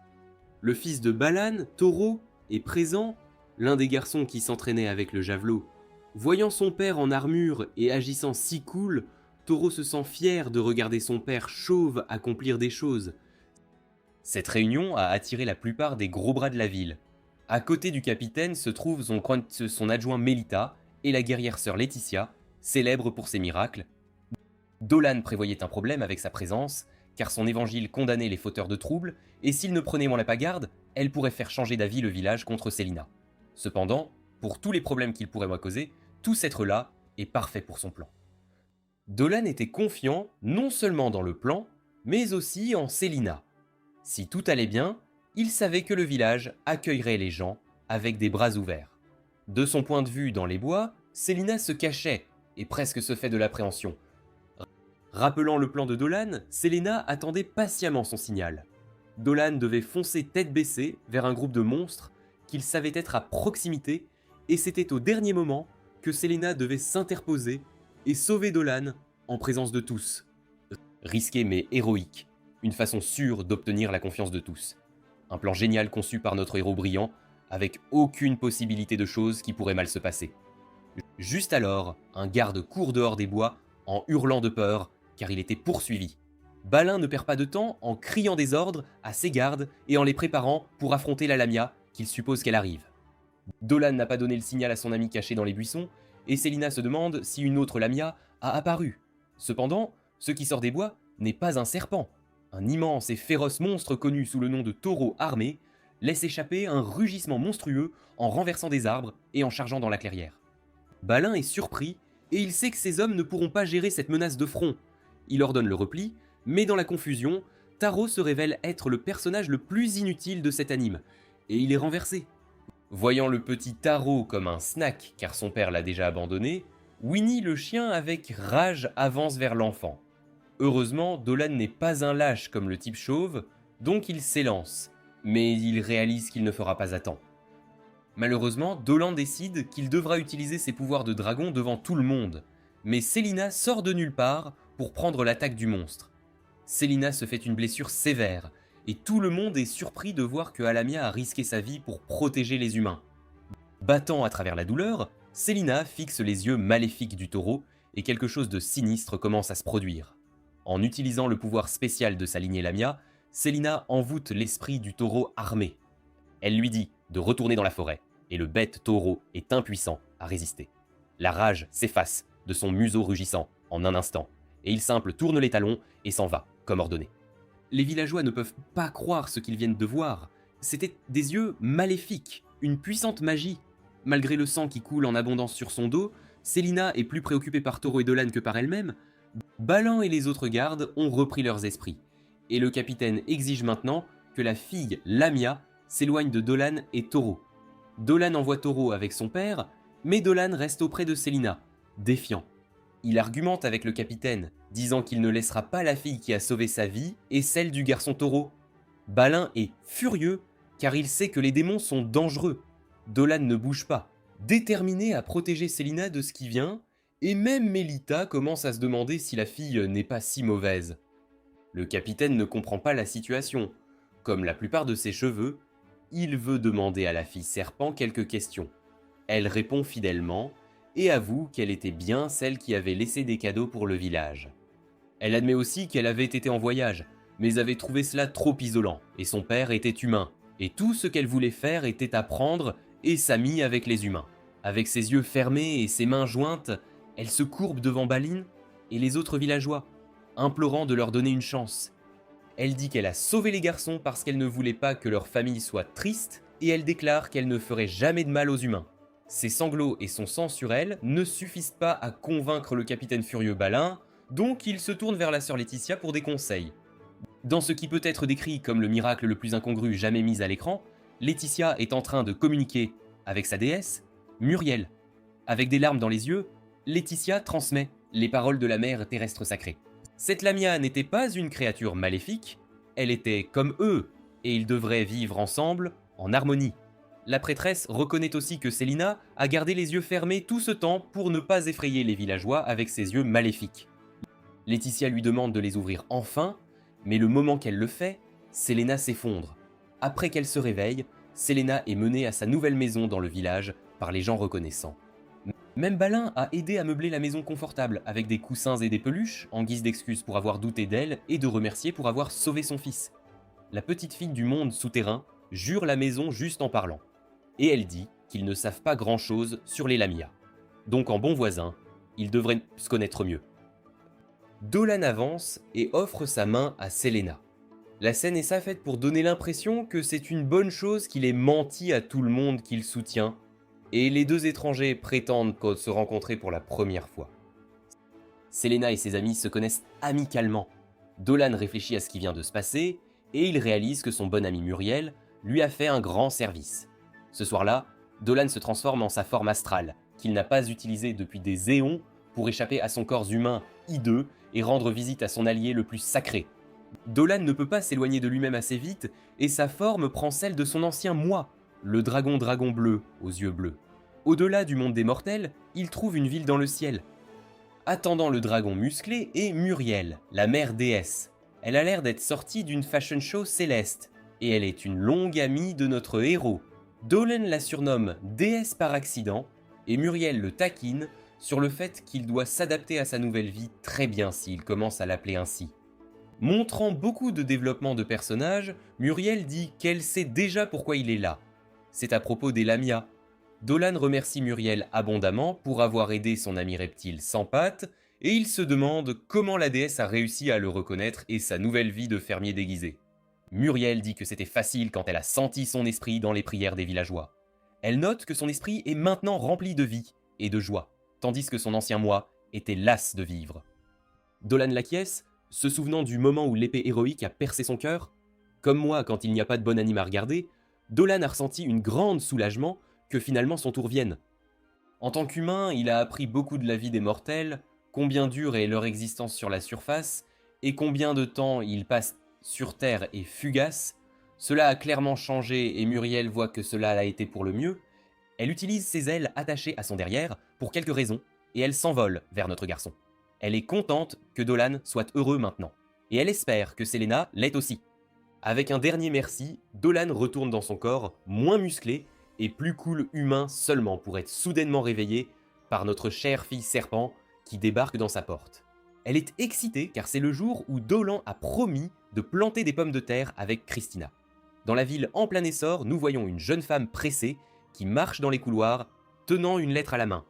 Le fils de Balan, Toro, est présent, l'un des garçons qui s'entraînait avec le javelot. Voyant son père en armure et agissant si cool, Toro se sent fier de regarder son père chauve accomplir des choses. Cette réunion a attiré la plupart des gros bras de la ville. À côté du capitaine se trouve son adjoint Melita et la guerrière sœur Laetitia, célèbre pour ses miracles. Dolan prévoyait un problème avec sa présence, car son évangile condamnait les fauteurs de troubles, et s'il ne prenait moins la garde, elle pourrait faire changer d'avis le village contre Célina. Cependant, pour tous les problèmes qu'il pourrait moi causer, tout être là est parfait pour son plan. Dolan était confiant non seulement dans le plan, mais aussi en Célina. Si tout allait bien, il savait que le village accueillerait les gens avec des bras ouverts. De son point de vue dans les bois, Célina se cachait et presque se fait de l'appréhension. Rappelant le plan de Dolan, Célina attendait patiemment son signal. Dolan devait foncer tête baissée vers un groupe de monstres qu'il savait être à proximité, et c'était au dernier moment que Célina devait s'interposer et sauver Dolan en présence de tous. Risqué mais héroïque, une façon sûre d'obtenir la confiance de tous. Un plan génial conçu par notre héros brillant, avec aucune possibilité de choses qui pourraient mal se passer. Juste alors, un garde court dehors des bois en hurlant de peur, car il était poursuivi. Balin ne perd pas de temps en criant des ordres à ses gardes et en les préparant pour affronter la Lamia qu'il suppose qu'elle arrive. Dolan n'a pas donné le signal à son ami caché dans les buissons, et Célina se demande si une autre Lamia a apparu. Cependant, ce qui sort des bois n'est pas un serpent. Un immense et féroce monstre connu sous le nom de taureau armé laisse échapper un rugissement monstrueux en renversant des arbres et en chargeant dans la clairière. Balin est surpris et il sait que ses hommes ne pourront pas gérer cette menace de front. Il ordonne le repli, mais dans la confusion, Taro se révèle être le personnage le plus inutile de cet anime, et il est renversé. Voyant le petit Taro comme un snack car son père l'a déjà abandonné, Winnie le chien avec rage avance vers l'enfant. Heureusement, Dolan n'est pas un lâche comme le type chauve, donc il s'élance, mais il réalise qu'il ne fera pas à temps. Malheureusement, Dolan décide qu'il devra utiliser ses pouvoirs de dragon devant tout le monde, mais Célina sort de nulle part pour prendre l'attaque du monstre. Célina se fait une blessure sévère, et tout le monde est surpris de voir que Alamia a risqué sa vie pour protéger les humains. Battant à travers la douleur, Célina fixe les yeux maléfiques du taureau, et quelque chose de sinistre commence à se produire. En utilisant le pouvoir spécial de sa lignée Lamia, Célina envoûte l'esprit du taureau armé. Elle lui dit de retourner dans la forêt, et le bête taureau est impuissant à résister. La rage s'efface de son museau rugissant en un instant, et il simple tourne les talons et s'en va, comme ordonné. Les villageois ne peuvent pas croire ce qu'ils viennent de voir. C'étaient des yeux maléfiques, une puissante magie. Malgré le sang qui coule en abondance sur son dos, Célina est plus préoccupée par Toro et Dolan que par elle-même. Balin et les autres gardes ont repris leurs esprits, et le capitaine exige maintenant que la fille Lamia s'éloigne de Dolan et Toro. Dolan envoie Toro avec son père, mais Dolan reste auprès de Célina, défiant. Il argumente avec le capitaine, disant qu'il ne laissera pas la fille qui a sauvé sa vie et celle du garçon taureau. Balin est furieux car il sait que les démons sont dangereux. Dolan ne bouge pas, déterminé à protéger Célina de ce qui vient, et même Melita commence à se demander si la fille n'est pas si mauvaise. Le capitaine ne comprend pas la situation. Comme la plupart de ses cheveux, il veut demander à la fille serpent quelques questions. Elle répond fidèlement et avoue qu'elle était bien celle qui avait laissé des cadeaux pour le village. Elle admet aussi qu'elle avait été en voyage, mais avait trouvé cela trop isolant, et son père était humain, et tout ce qu'elle voulait faire était apprendre et s'amie avec les humains. Avec ses yeux fermés et ses mains jointes, elle se courbe devant Balin et les autres villageois, implorant de leur donner une chance. Elle dit qu'elle a sauvé les garçons parce qu'elle ne voulait pas que leur famille soit triste, et elle déclare qu'elle ne ferait jamais de mal aux humains. Ses sanglots et son sang sur elle ne suffisent pas à convaincre le capitaine furieux Balin, donc il se tourne vers la sœur Laetitia pour des conseils. Dans ce qui peut être décrit comme le miracle le plus incongru jamais mis à l'écran, Laetitia est en train de communiquer avec sa déesse, Muriel. Avec des larmes dans les yeux, Laetitia transmet les paroles de la mère terrestre sacrée. Cette Lamia n'était pas une créature maléfique, elle était comme eux, et ils devraient vivre ensemble en harmonie. La prêtresse reconnaît aussi que Célina a gardé les yeux fermés tout ce temps pour ne pas effrayer les villageois avec ses yeux maléfiques. Laetitia lui demande de les ouvrir enfin, mais le moment qu'elle le fait, Selena s'effondre. Après qu'elle se réveille, Selena est menée à sa nouvelle maison dans le village par les gens reconnaissants. Même Balin a aidé à meubler la maison confortable avec des coussins et des peluches en guise d'excuse pour avoir douté d'elle et de remercier pour avoir sauvé son fils. La petite fille du monde souterrain jure la maison juste en parlant. Et elle dit qu'ils ne savent pas grand-chose sur les Lamia. Donc en bon voisin, ils devraient se connaître mieux. Dolan avance et offre sa main à Selena. La scène est ça faite pour donner l'impression que c'est une bonne chose qu'il ait menti à tout le monde qu'il soutient, et les deux étrangers prétendent se rencontrer pour la première fois. Selena et ses amis se connaissent amicalement. Dolan réfléchit à ce qui vient de se passer, et il réalise que son bon ami Muriel lui a fait un grand service. Ce soir-là, Dolan se transforme en sa forme astrale, qu'il n'a pas utilisée depuis des éons pour échapper à son corps humain hideux et rendre visite à son allié le plus sacré. Dolan ne peut pas s'éloigner de lui-même assez vite, et sa forme prend celle de son ancien moi, le dragon bleu aux yeux bleus. Au-delà du monde des mortels, il trouve une ville dans le ciel. Attendant le dragon musclé est Muriel, la mère déesse. Elle a l'air d'être sortie d'une fashion show céleste, et elle est une longue amie de notre héros. Dolan la surnomme déesse par accident, et Muriel le taquine sur le fait qu'il doit s'adapter à sa nouvelle vie très bien s'il commence à l'appeler ainsi. Montrant beaucoup de développement de personnages, Muriel dit qu'elle sait déjà pourquoi il est là. C'est à propos des Lamia. Dolan remercie Muriel abondamment pour avoir aidé son ami reptile sans pattes, et il se demande comment la déesse a réussi à le reconnaître et sa nouvelle vie de fermier déguisé. Muriel dit que c'était facile quand elle a senti son esprit dans les prières des villageois. Elle note que son esprit est maintenant rempli de vie et de joie, tandis que son ancien moi était las de vivre. Dolan l'acquiesce, se souvenant du moment où l'épée héroïque a percé son cœur. Comme moi quand il n'y a pas de bon anime à regarder, Dolan a ressenti une grande soulagement que finalement son tour vienne. En tant qu'humain, il a appris beaucoup de la vie des mortels, combien dure est leur existence sur la surface, et combien de temps ils passent sur Terre est fugace. Cela a clairement changé et Muriel voit que cela a été pour le mieux. Elle utilise ses ailes attachées à son derrière pour quelques raisons, et elle s'envole vers notre garçon. Elle est contente que Dolan soit heureux maintenant, et elle espère que Selena l'est aussi. Avec un dernier merci, Dolan retourne dans son corps, moins musclé, et plus cool humain seulement pour être soudainement réveillé par notre chère fille serpent qui débarque dans sa porte. Elle est excitée car c'est le jour où Dolan a promis de planter des pommes de terre avec Christina. Dans la ville en plein essor, nous voyons une jeune femme pressée qui marche dans les couloirs, tenant une lettre à la main.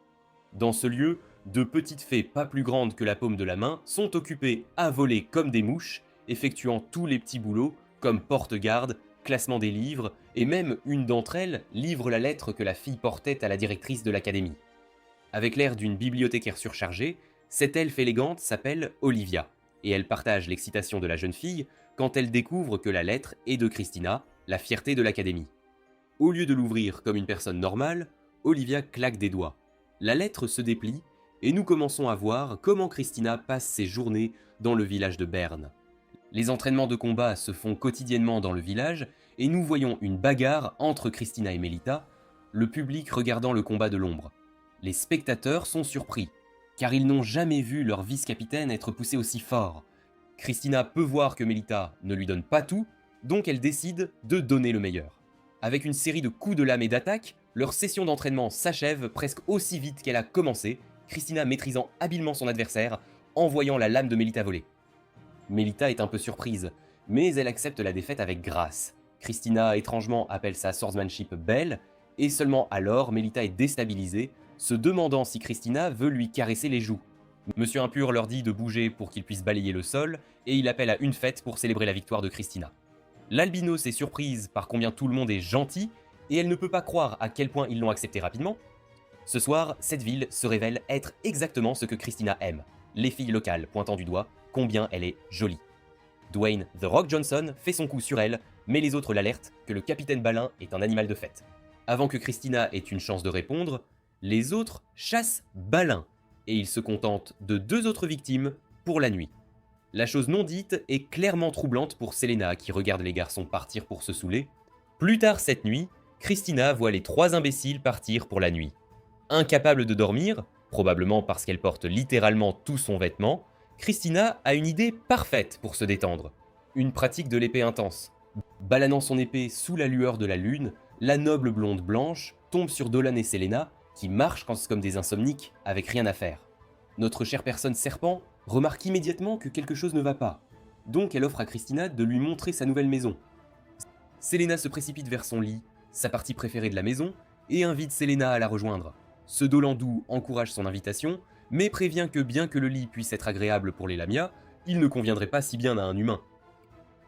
Dans ce lieu, deux petites fées pas plus grandes que la paume de la main sont occupées à voler comme des mouches, effectuant tous les petits boulots comme porte-garde, classement des livres, et même une d'entre elles livre la lettre que la fille portait à la directrice de l'académie. Avec l'air d'une bibliothécaire surchargée, cette elfe élégante s'appelle Olivia, et elle partage l'excitation de la jeune fille quand elle découvre que la lettre est de Christina, la fierté de l'académie. Au lieu de l'ouvrir comme une personne normale, Olivia claque des doigts. La lettre se déplie, et nous commençons à voir comment Christina passe ses journées dans le village de Berne. Les entraînements de combat se font quotidiennement dans le village, et nous voyons une bagarre entre Christina et Melita, le public regardant le combat de l'ombre. Les spectateurs sont surpris, car ils n'ont jamais vu leur vice-capitaine être poussé aussi fort. Christina peut voir que Melita ne lui donne pas tout, donc elle décide de donner le meilleur. Avec une série de coups de lame et d'attaque, leur session d'entraînement s'achève presque aussi vite qu'elle a commencé, Christina maîtrisant habilement son adversaire, en voyant la lame de Melita voler. Melita est un peu surprise, mais elle accepte la défaite avec grâce. Christina étrangement appelle sa swordsmanship belle, et seulement alors Melita est déstabilisée, se demandant si Christina veut lui caresser les joues. Monsieur Impur leur dit de bouger pour qu'ils puissent balayer le sol, et il appelle à une fête pour célébrer la victoire de Christina. L'albinos est surprise par combien tout le monde est gentil, et elle ne peut pas croire à quel point ils l'ont accepté rapidement. Ce soir, cette ville se révèle être exactement ce que Christina aime, les filles locales pointant du doigt combien elle est jolie. Dwayne The Rock Johnson fait son coup sur elle, mais les autres l'alertent que le capitaine Balin est un animal de fête. Avant que Christina ait une chance de répondre, les autres chassent Balin, et ils se contentent de 2 autres victimes pour la nuit. La chose non dite est clairement troublante pour Selena qui regarde les garçons partir pour se saouler. Plus tard cette nuit, Christina voit les 3 imbéciles partir pour la nuit. Incapable de dormir, probablement parce qu'elle porte littéralement tout son vêtement, Christina a une idée parfaite pour se détendre. Une pratique de l'épée intense. Balanant son épée sous la lueur de la lune, la noble blonde blanche tombe sur Dolan et Selena, qui marchent comme des insomniques avec rien à faire. Notre chère personne serpent remarque immédiatement que quelque chose ne va pas, donc elle offre à Christina de lui montrer sa nouvelle maison. Selena se précipite vers son lit, sa partie préférée de la maison, et invite Selena à la rejoindre. Ce Dolan doux encourage son invitation, mais prévient que bien que le lit puisse être agréable pour les Lamia, il ne conviendrait pas si bien à un humain.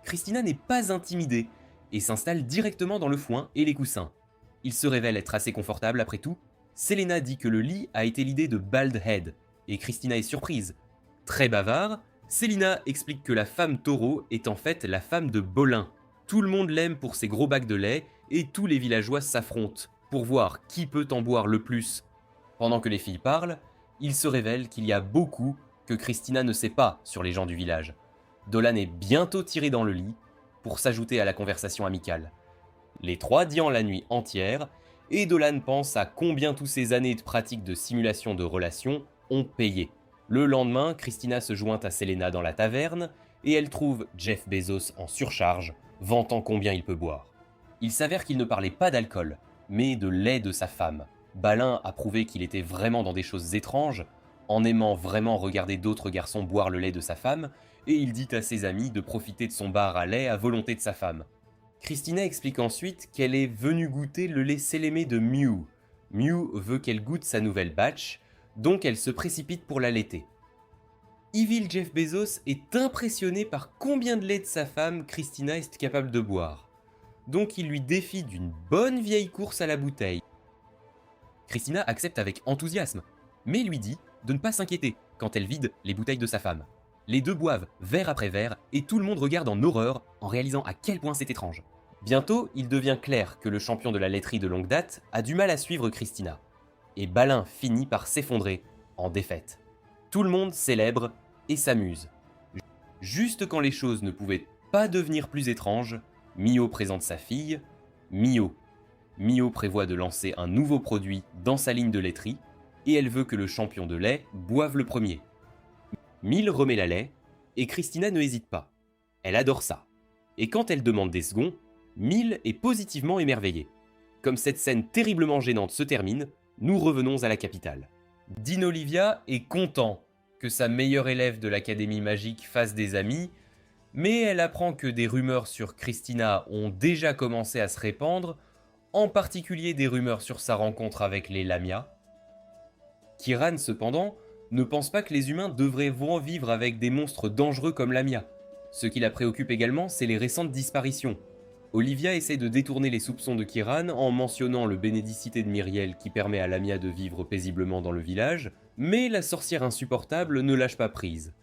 Christina n'est pas intimidée, et s'installe directement dans le foin et les coussins. Il se révèle être assez confortable après tout. Selena dit que le lit a été l'idée de Bald Head, et Christina est surprise. Très bavard, Selena explique que la femme taureau est en fait la femme de Bolin. Tout le monde l'aime pour ses gros bacs de lait, et tous les villageois s'affrontent pour voir qui peut en boire le plus. Pendant que les filles parlent, il se révèle qu'il y a beaucoup que Christina ne sait pas sur les gens du village. Dolan est bientôt tiré dans le lit pour s'ajouter à la conversation amicale. Les 3 diant la nuit entière, et Dolan pense à combien toutes ces années de pratique de simulation de relations ont payé. Le lendemain, Christina se joint à Selena dans la taverne, et elle trouve Jeff Bezos en surcharge, vantant combien il peut boire. Il s'avère qu'il ne parlait pas d'alcool, mais de lait de sa femme. Balin a prouvé qu'il était vraiment dans des choses étranges, en aimant vraiment regarder d'autres garçons boire le lait de sa femme, et il dit à ses amis de profiter de son bar à lait à volonté de sa femme. Christina explique ensuite qu'elle est venue goûter le lait sélémé de Mew. Mew veut qu'elle goûte sa nouvelle batch, donc elle se précipite pour l'allaiter. Evil Jeff Bezos est impressionné par combien de lait de sa femme Christina est capable de boire. Donc il lui défie d'une bonne vieille course à la bouteille. Christina accepte avec enthousiasme, mais lui dit de ne pas s'inquiéter quand elle vide les bouteilles de sa femme. Les 2 boivent verre après verre et tout le monde regarde en horreur en réalisant à quel point c'est étrange. Bientôt, il devient clair que le champion de la laiterie de longue date a du mal à suivre Christina. Et Balin finit par s'effondrer en défaite. Tout le monde célèbre et s'amuse. Juste quand les choses ne pouvaient pas devenir plus étranges, Mio présente sa fille, Mio. Mio prévoit de lancer un nouveau produit dans sa ligne de laiterie, et elle veut que le champion de lait boive le premier. Mille remet la lait, et Christina ne hésite pas. Elle adore ça. Et quand elle demande des seconds, Mille est positivement émerveillée. Comme cette scène terriblement gênante se termine, nous revenons à la capitale. Dean Olivia est content que sa meilleure élève de l'Académie magique fasse des amis, mais elle apprend que des rumeurs sur Christina ont déjà commencé à se répandre, en particulier des rumeurs sur sa rencontre avec les Lamia. Kiran, cependant, ne pense pas que les humains devraient vivre avec des monstres dangereux comme Lamia. Ce qui la préoccupe également, c'est les récentes disparitions. Olivia essaie de détourner les soupçons de Kiran en mentionnant le bénédicité de Myriel qui permet à Lamia de vivre paisiblement dans le village, mais la sorcière insupportable ne lâche pas prise.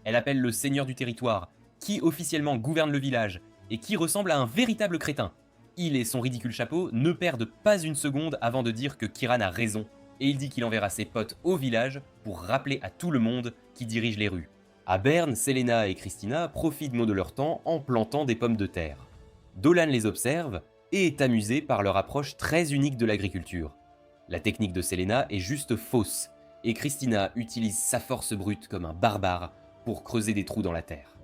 Elle appelle le seigneur du territoire, qui officiellement gouverne le village, et qui ressemble à un véritable crétin. Il et son ridicule chapeau ne perdent pas une seconde avant de dire que Kiran a raison, et il dit qu'il enverra ses potes au village pour rappeler à tout le monde qui dirige les rues. À Berne, Selena et Christina profitent de leur temps en plantant des pommes de terre. Dolan les observe et est amusé par leur approche très unique de l'agriculture. La technique de Selena est juste fausse, et Christina utilise sa force brute comme un barbare pour creuser des trous dans la terre.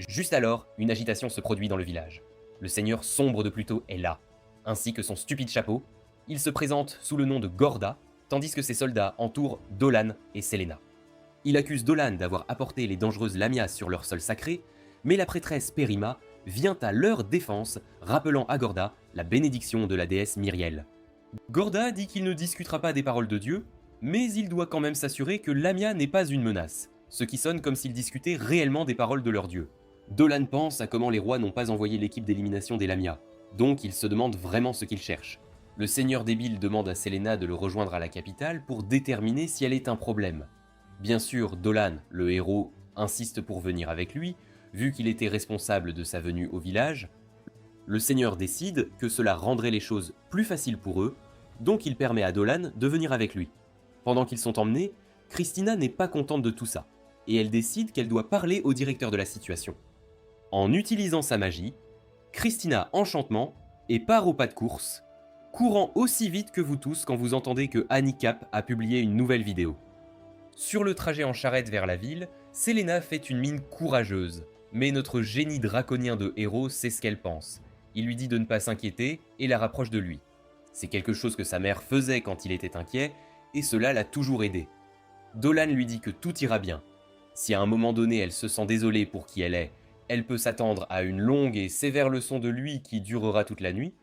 Juste alors, une agitation se produit dans le village. Le seigneur sombre de Pluto est là, ainsi que son stupide chapeau. Il se présente sous le nom de Gorda, tandis que ses soldats entourent Dolan et Selena. Il accuse Dolan d'avoir apporté les dangereuses Lamias sur leur sol sacré, mais la prêtresse Perima vient à leur défense, rappelant à Gorda la bénédiction de la déesse Myriel. Gorda dit qu'il ne discutera pas des paroles de Dieu, mais il doit quand même s'assurer que Lamia n'est pas une menace, ce qui sonne comme s'il discutait réellement des paroles de leur dieu. Dolan pense à comment les rois n'ont pas envoyé l'équipe d'élimination des Lamia, donc il se demande vraiment ce qu'il cherche. Le seigneur débile demande à Selena de le rejoindre à la capitale pour déterminer si elle est un problème. Bien sûr, Dolan, le héros, insiste pour venir avec lui, vu qu'il était responsable de sa venue au village. Le seigneur décide que cela rendrait les choses plus faciles pour eux, donc il permet à Dolan de venir avec lui. Pendant qu'ils sont emmenés, Christina n'est pas contente de tout ça, et elle décide qu'elle doit parler au directeur de la situation. En utilisant sa magie, Christina enchantement et part au pas de course, courant aussi vite que vous tous quand vous entendez que Annie Cap a publié une nouvelle vidéo. Sur le trajet en charrette vers la ville, Selena fait une mine courageuse, mais notre génie draconien de héros sait ce qu'elle pense. Il lui dit de ne pas s'inquiéter et la rapproche de lui. C'est quelque chose que sa mère faisait quand il était inquiet, et cela l'a toujours aidé. Dolan lui dit que tout ira bien. Si à un moment donné elle se sent désolée pour qui elle est, elle peut s'attendre à une longue et sévère leçon de lui qui durera toute la nuit.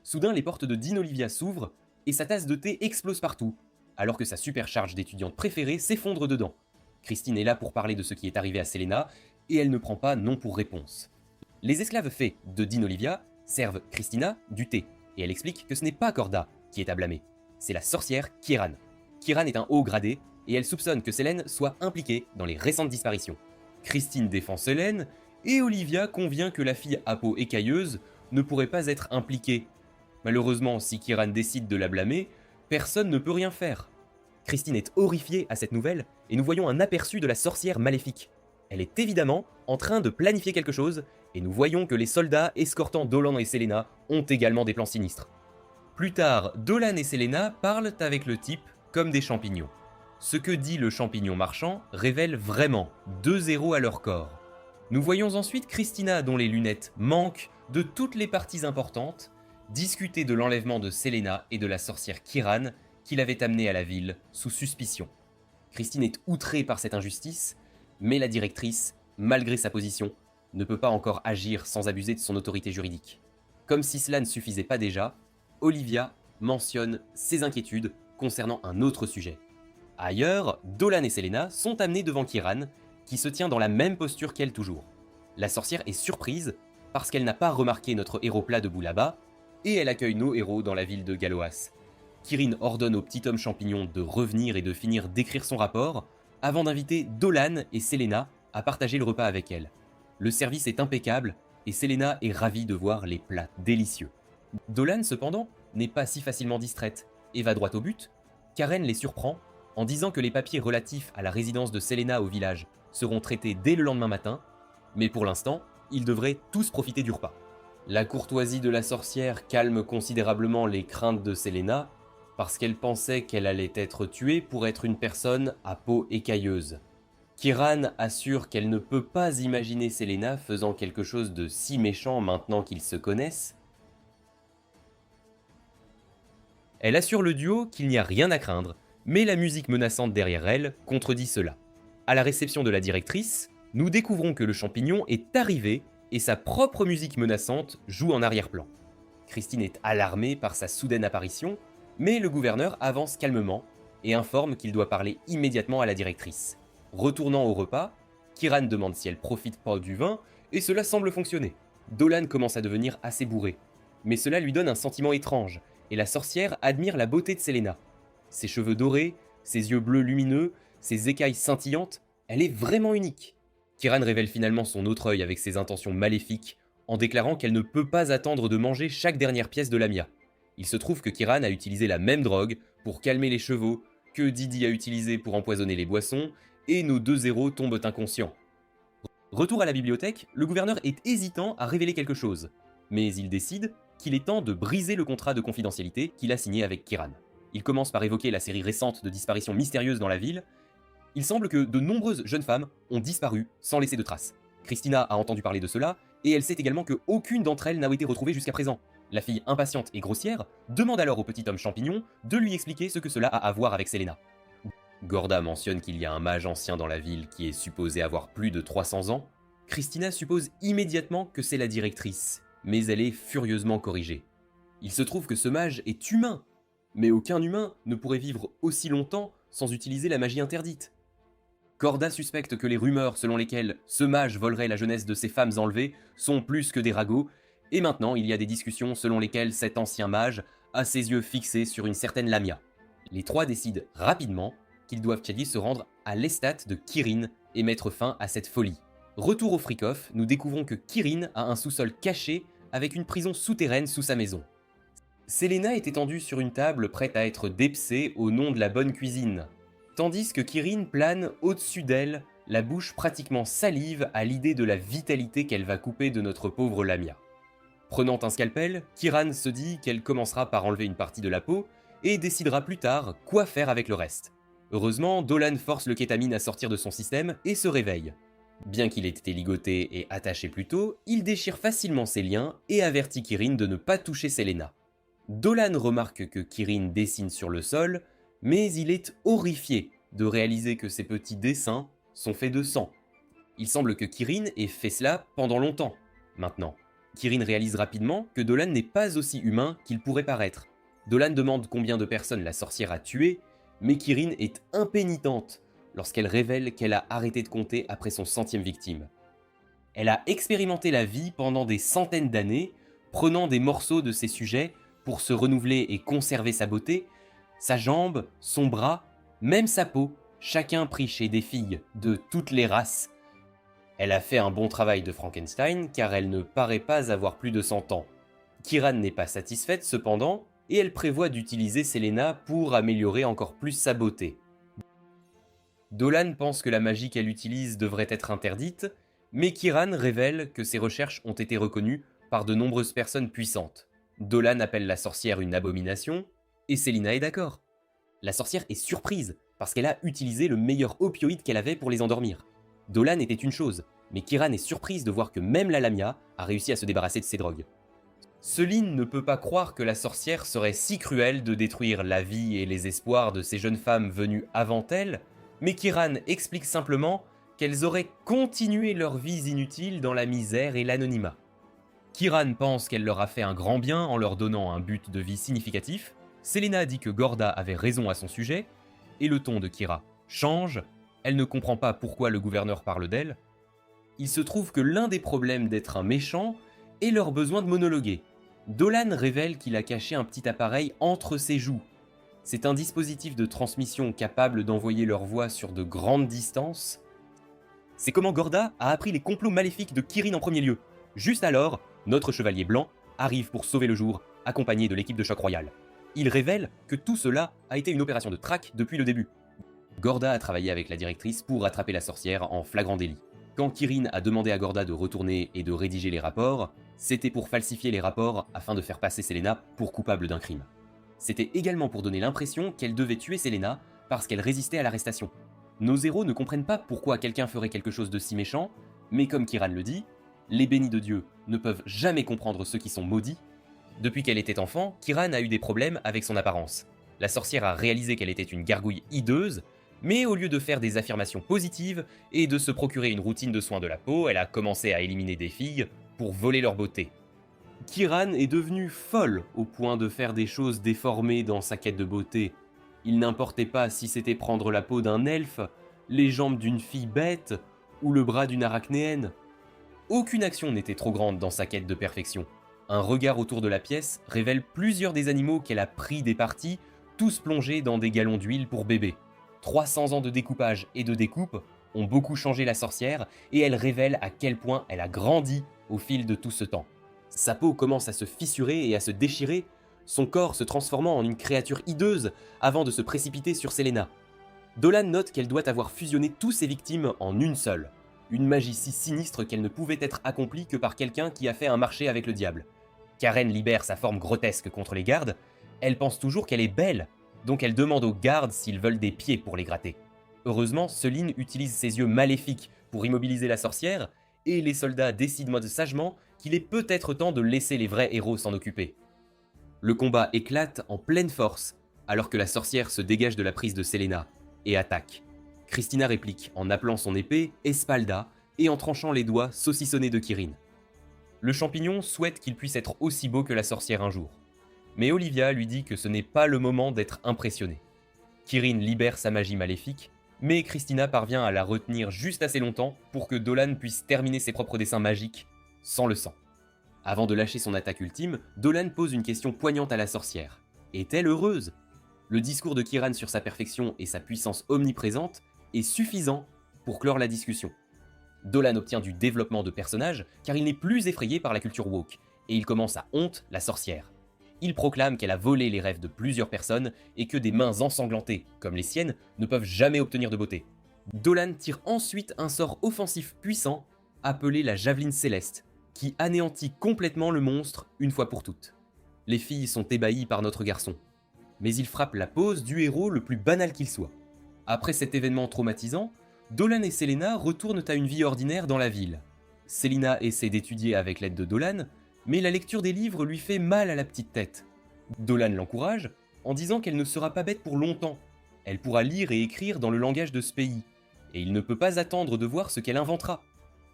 Soudain, les portes de Dean Olivia s'ouvrent et sa tasse de thé explose partout, alors que sa supercharge d'étudiante préférée s'effondre dedans. Christine est là pour parler de ce qui est arrivé à Selena, et elle ne prend pas non pour réponse. Les esclaves fées de Dean Olivia servent Christina du thé, et elle explique que ce n'est pas Corda qui est à blâmer, c'est la sorcière Kiran. Kiran est un haut gradé, et elle soupçonne que Selene soit impliquée dans les récentes disparitions. Christine défend Selene, et Olivia convient que la fille à peau écailleuse ne pourrait pas être impliquée. Malheureusement, si Kiran décide de la blâmer, personne ne peut rien faire. Christine est horrifiée à cette nouvelle, et nous voyons un aperçu de la sorcière maléfique. Elle est évidemment en train de planifier quelque chose, et nous voyons que les soldats escortant Dolan et Selena ont également des plans sinistres. Plus tard, Dolan et Selena parlent avec le type comme des champignons. Ce que dit le champignon marchand révèle vraiment 2 héros à leur corps. Nous voyons ensuite Christina, dont les lunettes manquent de toutes les parties importantes, discuter de l'enlèvement de Selena et de la sorcière Kiran qui l'avait amenée à la ville sous suspicion. Christine est outrée par cette injustice, mais la directrice, malgré sa position, ne peut pas encore agir sans abuser de son autorité juridique. Comme si cela ne suffisait pas déjà, Olivia mentionne ses inquiétudes concernant un autre sujet. Ailleurs, Dolan et Selena sont amenés devant Kiran, qui se tient dans la même posture qu'elle toujours. La sorcière est surprise parce qu'elle n'a pas remarqué notre héros plat debout là-bas, et elle accueille nos héros dans la ville de Galoas. Kirin ordonne au petit homme champignon de revenir et de finir d'écrire son rapport, avant d'inviter Dolan et Selena à partager le repas avec elle. Le service est impeccable, et Selena est ravie de voir les plats délicieux. Dolan, cependant, n'est pas si facilement distraite, et va droit au but. Karen les surprend en disant que les papiers relatifs à la résidence de Selena au village seront traités dès le lendemain matin, mais pour l'instant, ils devraient tous profiter du repas. La courtoisie de la sorcière calme considérablement les craintes de Selena, parce qu'elle pensait qu'elle allait être tuée pour être une personne à peau écailleuse. Kiran assure qu'elle ne peut pas imaginer Selena faisant quelque chose de si méchant maintenant qu'ils se connaissent. Elle assure le duo qu'il n'y a rien à craindre, mais la musique menaçante derrière elle contredit cela. À la réception de la directrice, nous découvrons que le champignon est arrivé et sa propre musique menaçante joue en arrière-plan. Christine est alarmée par sa soudaine apparition, mais le gouverneur avance calmement et informe qu'il doit parler immédiatement à la directrice. Retournant au repas, Kiran demande si elle profite pas du vin, et cela semble fonctionner. Dolan commence à devenir assez bourré, mais cela lui donne un sentiment étrange, et la sorcière admire la beauté de Selena. Ses cheveux dorés, ses yeux bleus lumineux, ses écailles scintillantes, elle est vraiment unique. Kiran révèle finalement son autre œil avec ses intentions maléfiques, en déclarant qu'elle ne peut pas attendre de manger chaque dernière pièce de Lamia. Il se trouve que Kiran a utilisé la même drogue pour calmer les chevaux que Didi a utilisé pour empoisonner les boissons, et nos 2 héros tombent inconscients. Retour à la bibliothèque, le gouverneur est hésitant à révéler quelque chose, mais il décide qu'il est temps de briser le contrat de confidentialité qu'il a signé avec Kiran. Il commence par évoquer la série récente de disparitions mystérieuses dans la ville. Il semble que de nombreuses jeunes femmes ont disparu sans laisser de traces. Christina a entendu parler de cela, et elle sait également qu'aucune d'entre elles n'a été retrouvée jusqu'à présent. La fille impatiente et grossière demande alors au petit homme champignon de lui expliquer ce que cela a à voir avec Selena. Gorda mentionne qu'il y a un mage ancien dans la ville qui est supposé avoir plus de 300 ans. Christina suppose immédiatement que c'est la directrice, mais elle est furieusement corrigée. Il se trouve que ce mage est humain, mais aucun humain ne pourrait vivre aussi longtemps sans utiliser la magie interdite. Corda suspecte que les rumeurs selon lesquelles ce mage volerait la jeunesse de ces femmes enlevées sont plus que des ragots, et maintenant il y a des discussions selon lesquelles cet ancien mage a ses yeux fixés sur une certaine Lamia. Les trois décident rapidement qu'ils doivent se rendre à l'estat de Kirin et mettre fin à cette folie. Retour au Freak-Off, nous découvrons que Kirin a un sous-sol caché avec une prison souterraine sous sa maison. Selena est étendue sur une table prête à être dépecée au nom de la bonne cuisine, tandis que Kirin plane au-dessus d'elle, la bouche pratiquement salive à l'idée de la vitalité qu'elle va couper de notre pauvre Lamia. Prenant un scalpel, Kiran se dit qu'elle commencera par enlever une partie de la peau et décidera plus tard quoi faire avec le reste. Heureusement, Dolan force le kétamine à sortir de son système et se réveille. Bien qu'il ait été ligoté et attaché plus tôt, il déchire facilement ses liens et avertit Kirin de ne pas toucher Selena. Dolan remarque que Kirin dessine sur le sol, mais il est horrifié de réaliser que ces petits dessins sont faits de sang. Il semble que Kirin ait fait cela pendant longtemps, maintenant. Kirin réalise rapidement que Dolan n'est pas aussi humain qu'il pourrait paraître. Dolan demande combien de personnes la sorcière a tué, mais Kirin est impénitente lorsqu'elle révèle qu'elle a arrêté de compter après son 100e victime. Elle a expérimenté la vie pendant des centaines d'années, prenant des morceaux de ses sujets pour se renouveler et conserver sa beauté, sa jambe, son bras, même sa peau, chacun pris chez des filles de toutes les races. Elle a fait un bon travail de Frankenstein car elle ne paraît pas avoir plus de 100 ans. Kiran n'est pas satisfaite cependant et elle prévoit d'utiliser Selena pour améliorer encore plus sa beauté. Dolan pense que la magie qu'elle utilise devrait être interdite, mais Kiran révèle que ses recherches ont été reconnues par de nombreuses personnes puissantes. Dolan appelle la sorcière une abomination et Selena est d'accord. La sorcière est surprise parce qu'elle a utilisé le meilleur opioïde qu'elle avait pour les endormir. Dolan était une chose, mais Kiran est surprise de voir que même la Lamia a réussi à se débarrasser de ses drogues. Selene ne peut pas croire que la sorcière serait si cruelle de détruire la vie et les espoirs de ces jeunes femmes venues avant elle, mais Kiran explique simplement qu'elles auraient continué leurs vies inutiles dans la misère et l'anonymat. Kiran pense qu'elle leur a fait un grand bien en leur donnant un but de vie significatif, Selena dit que Gorda avait raison à son sujet, et le ton de Kira change, elle ne comprend pas pourquoi le gouverneur parle d'elle. Il se trouve que l'un des problèmes d'être un méchant est leur besoin de monologuer. Dolan révèle qu'il a caché un petit appareil entre ses joues. C'est un dispositif de transmission capable d'envoyer leur voix sur de grandes distances. C'est comment Gorda a appris les complots maléfiques de Kirin en premier lieu. Juste alors, notre chevalier blanc arrive pour sauver le jour, accompagné de l'équipe de choc royal. Il révèle que tout cela a été une opération de traque depuis le début. Gorda a travaillé avec la directrice pour attraper la sorcière en flagrant délit. Quand Kirin a demandé à Gorda de retourner et de rédiger les rapports, c'était pour falsifier les rapports afin de faire passer Selena pour coupable d'un crime. C'était également pour donner l'impression qu'elle devait tuer Selena parce qu'elle résistait à l'arrestation. Nos héros ne comprennent pas pourquoi quelqu'un ferait quelque chose de si méchant, mais comme Kiran le dit, les bénis de Dieu ne peuvent jamais comprendre ceux qui sont maudits. Depuis qu'elle était enfant, Kiran a eu des problèmes avec son apparence. La sorcière a réalisé qu'elle était une gargouille hideuse, mais au lieu de faire des affirmations positives et de se procurer une routine de soins de la peau, elle a commencé à éliminer des filles pour voler leur beauté. Kiran est devenue folle au point de faire des choses déformées dans sa quête de beauté. Il n'importait pas si c'était prendre la peau d'un elfe, les jambes d'une fille bête ou le bras d'une arachnéenne. Aucune action n'était trop grande dans sa quête de perfection. Un regard autour de la pièce révèle plusieurs des animaux qu'elle a pris des parties, tous plongés dans des galons d'huile pour bébé. 300 ans de découpage et de découpe ont beaucoup changé la sorcière et elle révèle à quel point elle a grandi au fil de tout ce temps. Sa peau commence à se fissurer et à se déchirer, son corps se transformant en une créature hideuse avant de se précipiter sur Selena. Dolan note qu'elle doit avoir fusionné tous ses victimes en une seule. Une magie si sinistre qu'elle ne pouvait être accomplie que par quelqu'un qui a fait un marché avec le diable. Karen libère sa forme grotesque contre les gardes, elle pense toujours qu'elle est belle, donc elle demande aux gardes s'ils veulent des pieds pour les gratter. Heureusement, Selene utilise ses yeux maléfiques pour immobiliser la sorcière, et les soldats décident sagement qu'il est peut-être temps de laisser les vrais héros s'en occuper. Le combat éclate en pleine force, alors que la sorcière se dégage de la prise de Selena et attaque. Christina réplique en appelant son épée Espalda et en tranchant les doigts saucissonnés de Kirin. Le champignon souhaite qu'il puisse être aussi beau que la sorcière un jour. Mais Olivia lui dit que ce n'est pas le moment d'être impressionné. Kirin libère sa magie maléfique, mais Christina parvient à la retenir juste assez longtemps pour que Dolan puisse terminer ses propres dessins magiques sans le sang. Avant de lâcher son attaque ultime, Dolan pose une question poignante à la sorcière. Est-elle heureuse ? Le discours de Kiran sur sa perfection et sa puissance omniprésente est suffisant pour clore la discussion. Dolan obtient du développement de personnage car il n'est plus effrayé par la culture woke, et il commence à honte la sorcière. Il proclame qu'elle a volé les rêves de plusieurs personnes et que des mains ensanglantées, comme les siennes, ne peuvent jamais obtenir de beauté. Dolan tire ensuite un sort offensif puissant, appelé la Javeline Céleste, qui anéantit complètement le monstre une fois pour toutes. Les filles sont ébahies par notre garçon, mais il frappe la pose du héros le plus banal qu'il soit. Après cet événement traumatisant, Dolan et Selena retournent à une vie ordinaire dans la ville. Selena essaie d'étudier avec l'aide de Dolan, mais la lecture des livres lui fait mal à la petite tête. Dolan l'encourage en disant qu'elle ne sera pas bête pour longtemps. Elle pourra lire et écrire dans le langage de ce pays, et il ne peut pas attendre de voir ce qu'elle inventera.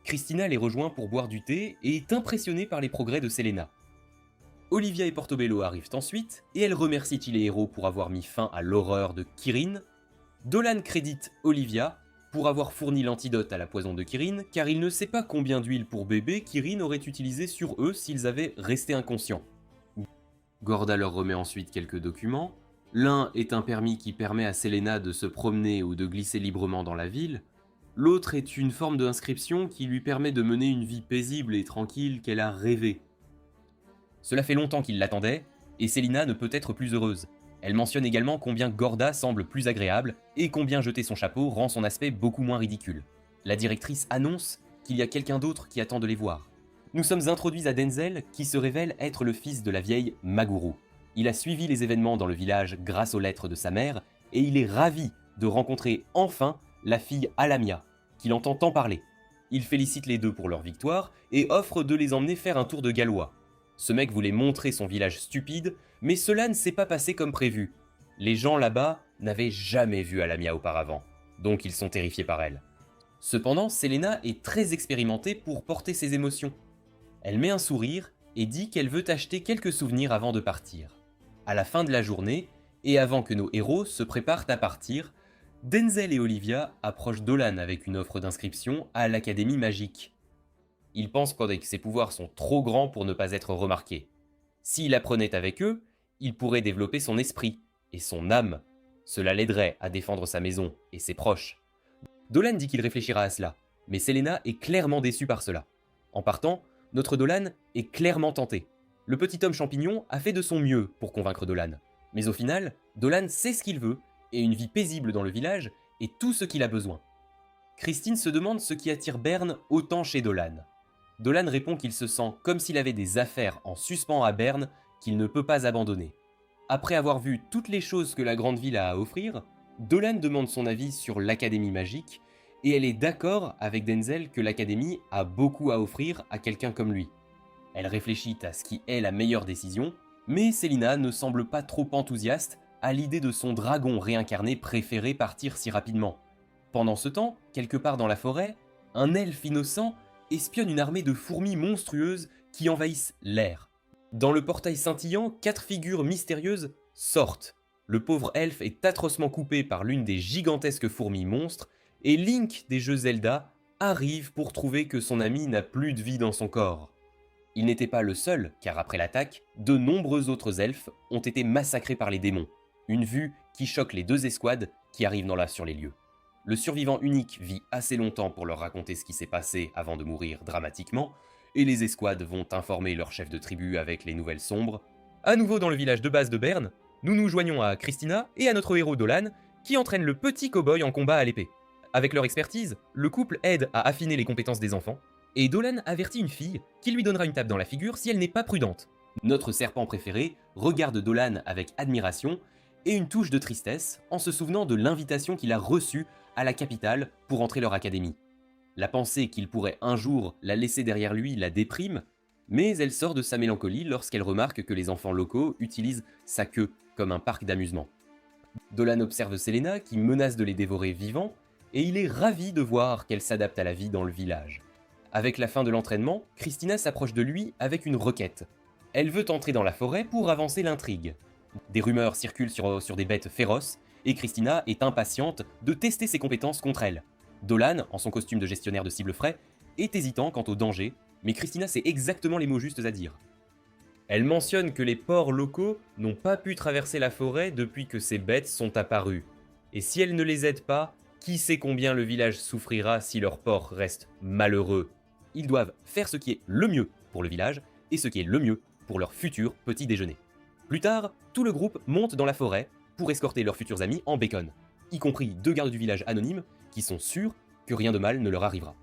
Christina les rejoint pour boire du thé et est impressionnée par les progrès de Selena. Olivia et Portobello arrivent ensuite, et elle remercie les héros pour avoir mis fin à l'horreur de Kirin. Dolan crédite Olivia pour avoir fourni l'antidote à la poison de Kirin, car il ne sait pas combien d'huile pour bébé Kirin aurait utilisé sur eux s'ils avaient resté inconscients. Gorda leur remet ensuite quelques documents. L'un est un permis qui permet à Selena de se promener ou de glisser librement dans la ville. L'autre est une forme d'inscription qui lui permet de mener une vie paisible et tranquille qu'elle a rêvée. Cela fait longtemps qu'il l'attendait, et Selena ne peut être plus heureuse. Elle mentionne également combien Gorda semble plus agréable et combien jeter son chapeau rend son aspect beaucoup moins ridicule. La directrice annonce qu'il y a quelqu'un d'autre qui attend de les voir. Nous sommes introduits à Denzel qui se révèle être le fils de la vieille Maguru. Il a suivi les événements dans le village grâce aux lettres de sa mère et il est ravi de rencontrer enfin la fille Alamia, qu'il entend tant parler. Il félicite les deux pour leur victoire et offre de les emmener faire un tour de gallois. Ce mec voulait montrer son village stupide, mais cela ne s'est pas passé comme prévu. Les gens là-bas n'avaient jamais vu Alamia auparavant, donc ils sont terrifiés par elle. Cependant, Selena est très expérimentée pour porter ses émotions. Elle met un sourire et dit qu'elle veut acheter quelques souvenirs avant de partir. À la fin de la journée, et avant que nos héros se préparent à partir, Denzel et Olivia approchent Dolan avec une offre d'inscription à l'Académie magique. Ils pensent que ses pouvoirs sont trop grands pour ne pas être remarqués. S'il apprenait avec eux, il pourrait développer son esprit et son âme. Cela l'aiderait à défendre sa maison et ses proches. Dolan dit qu'il réfléchira à cela, mais Selena est clairement déçue par cela. En partant, notre Dolan est clairement tenté. Le petit homme champignon a fait de son mieux pour convaincre Dolan. Mais au final, Dolan sait ce qu'il veut, et une vie paisible dans le village est tout ce qu'il a besoin. Christine se demande ce qui attire Berne autant chez Dolan. Dolan répond qu'il se sent comme s'il avait des affaires en suspens à Berne qu'il ne peut pas abandonner. Après avoir vu toutes les choses que la grande ville a à offrir, Dolan demande son avis sur l'Académie magique, et elle est d'accord avec Denzel que l'Académie a beaucoup à offrir à quelqu'un comme lui. Elle réfléchit à ce qui est la meilleure décision, mais Selena ne semble pas trop enthousiaste à l'idée de son dragon réincarné préféré partir si rapidement. Pendant ce temps, quelque part dans la forêt, un elfe innocent espionne une armée de fourmis monstrueuses qui envahissent l'air. Dans le portail scintillant, 4 figures mystérieuses sortent. Le pauvre elfe est atrocement coupé par l'une des gigantesques fourmis monstres, et Link des jeux Zelda arrive pour trouver que son ami n'a plus de vie dans son corps. Il n'était pas le seul, car après l'attaque, de nombreux autres elfes ont été massacrés par les démons, une vue qui choque les 2 escouades qui arrivent sur les lieux. Le survivant unique vit assez longtemps pour leur raconter ce qui s'est passé avant de mourir dramatiquement, et les escouades vont informer leur chef de tribu avec les nouvelles sombres. À nouveau dans le village de base de Berne, nous nous joignons à Christina et à notre héros Dolan, qui entraîne le petit cow-boy en combat à l'épée. Avec leur expertise, le couple aide à affiner les compétences des enfants, et Dolan avertit une fille qui lui donnera une tape dans la figure si elle n'est pas prudente. Notre serpent préféré regarde Dolan avec admiration et une touche de tristesse en se souvenant de l'invitation qu'il a reçue à la capitale pour entrer leur académie. La pensée qu'il pourrait un jour la laisser derrière lui la déprime, mais elle sort de sa mélancolie lorsqu'elle remarque que les enfants locaux utilisent sa queue comme un parc d'amusement. Dolan observe Selena qui menace de les dévorer vivants, et il est ravi de voir qu'elle s'adapte à la vie dans le village. Avec la fin de l'entraînement, Christina s'approche de lui avec une requête. Elle veut entrer dans la forêt pour avancer l'intrigue. Des rumeurs circulent sur des bêtes féroces, et Christina est impatiente de tester ses compétences contre elles. Dolan, en son costume de gestionnaire de cible frais, est hésitant quant au danger, mais Christina sait exactement les mots justes à dire. Elle mentionne que les porcs locaux n'ont pas pu traverser la forêt depuis que ces bêtes sont apparues, et si elle ne les aide pas, Qui sait combien le village souffrira si leur port reste malheureux? Ils doivent faire ce qui est le mieux pour le village et ce qui est le mieux pour leur futur petit déjeuner. Plus tard, tout le groupe monte dans la forêt pour escorter leurs futurs amis en bacon, y compris 2 gardes du village anonymes qui sont sûrs que rien de mal ne leur arrivera.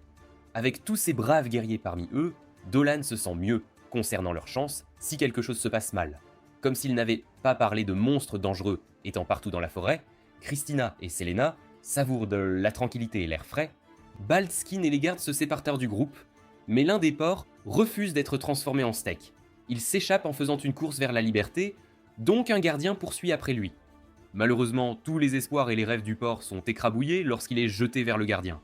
Avec tous ces braves guerriers parmi eux, Dolan se sent mieux concernant leur chance si quelque chose se passe mal. Comme s'ils n'avaient pas parlé de monstres dangereux étant partout dans la forêt, Christina et Selena savourent de la tranquillité et l'air frais. Baldskin et les gardes se séparent du groupe, mais l'un des porcs refuse d'être transformé en steak. Il s'échappe en faisant une course vers la liberté, donc un gardien poursuit après lui. Malheureusement, tous les espoirs et les rêves du porc sont écrabouillés lorsqu'il est jeté vers le gardien.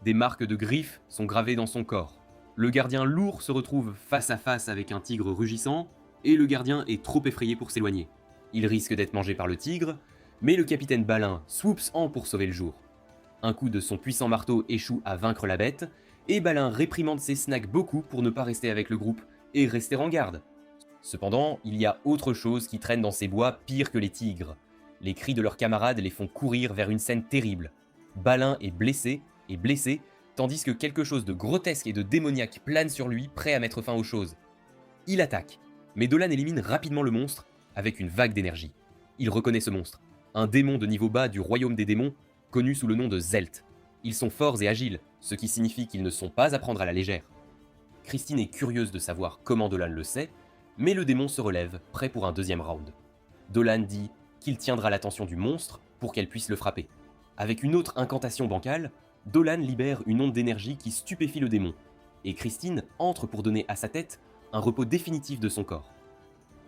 Des marques de griffes sont gravées dans son corps. Le gardien lourd se retrouve face à face avec un tigre rugissant, et le gardien est trop effrayé pour s'éloigner. Il risque d'être mangé par le tigre, mais le capitaine Balin swoops en pour sauver le jour. Un coup de son puissant marteau échoue à vaincre la bête, et Balin réprimande ses snacks beaucoup pour ne pas rester avec le groupe et rester en garde. Cependant, il y a autre chose qui traîne dans ces bois pire que les tigres. Les cris de leurs camarades les font courir vers une scène terrible. Balin est blessé, tandis que quelque chose de grotesque et de démoniaque plane sur lui, prêt à mettre fin aux choses. Il attaque, mais Dolan élimine rapidement le monstre avec une vague d'énergie. Il reconnaît ce monstre, un démon de niveau bas du royaume des démons, connu sous le nom de Zelt. Ils sont forts et agiles, ce qui signifie qu'ils ne sont pas à prendre à la légère. Christine est curieuse de savoir comment Dolan le sait, mais le démon se relève, prêt pour un deuxième round. Dolan dit qu'il tiendra l'attention du monstre pour qu'elle puisse le frapper. Avec une autre incantation bancale, Dolan libère une onde d'énergie qui stupéfie le démon, et Christine entre pour donner à sa tête un repos définitif de son corps.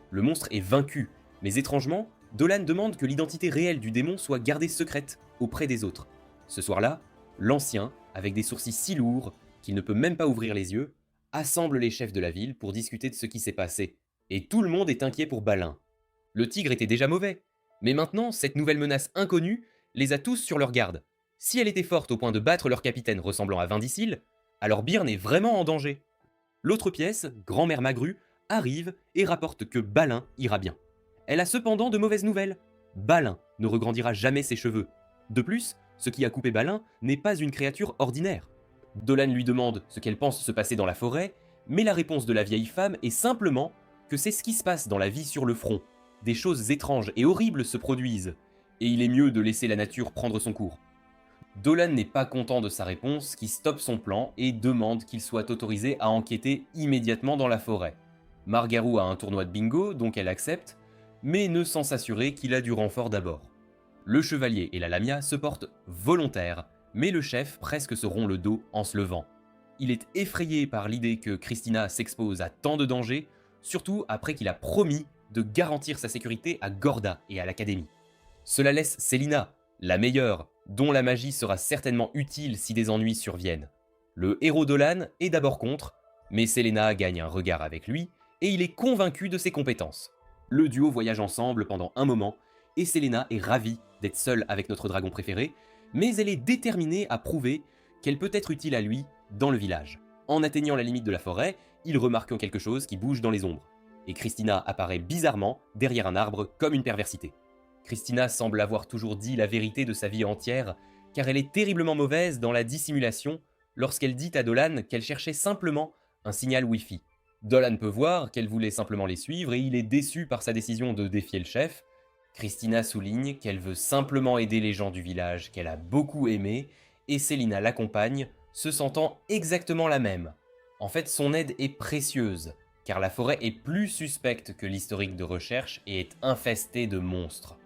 Le monstre est vaincu, mais étrangement, Dolan demande que l'identité réelle du démon soit gardée secrète auprès des autres. Ce soir-là, l'ancien, avec des sourcils si lourds qu'il ne peut même pas ouvrir les yeux, assemble les chefs de la ville pour discuter de ce qui s'est passé, et tout le monde est inquiet pour Balin. Le tigre était déjà mauvais, mais maintenant, cette nouvelle menace inconnue les a tous sur leur garde. Si elle était forte au point de battre leur capitaine ressemblant à Vindicil, alors Byrne est vraiment en danger. L'autre pièce, Grand-mère Magru, arrive et rapporte que Balin ira bien. Elle a cependant de mauvaises nouvelles. Balin ne regrandira jamais ses cheveux. De plus, ce qui a coupé Balin n'est pas une créature ordinaire. Dolan lui demande ce qu'elle pense se passer dans la forêt, mais la réponse de la vieille femme est simplement que c'est ce qui se passe dans la vie sur le front. Des choses étranges et horribles se produisent, et il est mieux de laisser la nature prendre son cours. Dolan n'est pas content de sa réponse, qui stoppe son plan et demande qu'il soit autorisé à enquêter immédiatement dans la forêt. Margarou a un tournoi de bingo, donc elle accepte, mais ne sans s'assurer qu'il a du renfort d'abord. Le chevalier et la lamia se portent volontaires, mais le chef presque se rompt le dos en se levant. Il est effrayé par l'idée que Christina s'expose à tant de dangers, surtout après qu'il a promis de garantir sa sécurité à Gorda et à l'académie. Cela laisse Selina, la meilleure, dont la magie sera certainement utile si des ennuis surviennent. Le héros Dolan est d'abord contre, mais Selena gagne un regard avec lui et il est convaincu de ses compétences. Le duo voyage ensemble pendant un moment et Selena est ravie d'être seule avec notre dragon préféré, mais elle est déterminée à prouver qu'elle peut être utile à lui dans le village. En atteignant la limite de la forêt, ils remarquent quelque chose qui bouge dans les ombres, et Christina apparaît bizarrement derrière un arbre comme une perversité. Christina semble avoir toujours dit la vérité de sa vie entière, car elle est terriblement mauvaise dans la dissimulation lorsqu'elle dit à Dolan qu'elle cherchait simplement un signal Wi-Fi. Dolan peut voir qu'elle voulait simplement les suivre et il est déçu par sa décision de défier le chef. Christina souligne qu'elle veut simplement aider les gens du village qu'elle a beaucoup aimés et Selina l'accompagne, se sentant exactement la même. En fait, son aide est précieuse, car la forêt est plus suspecte que l'historique de recherche et est infestée de monstres.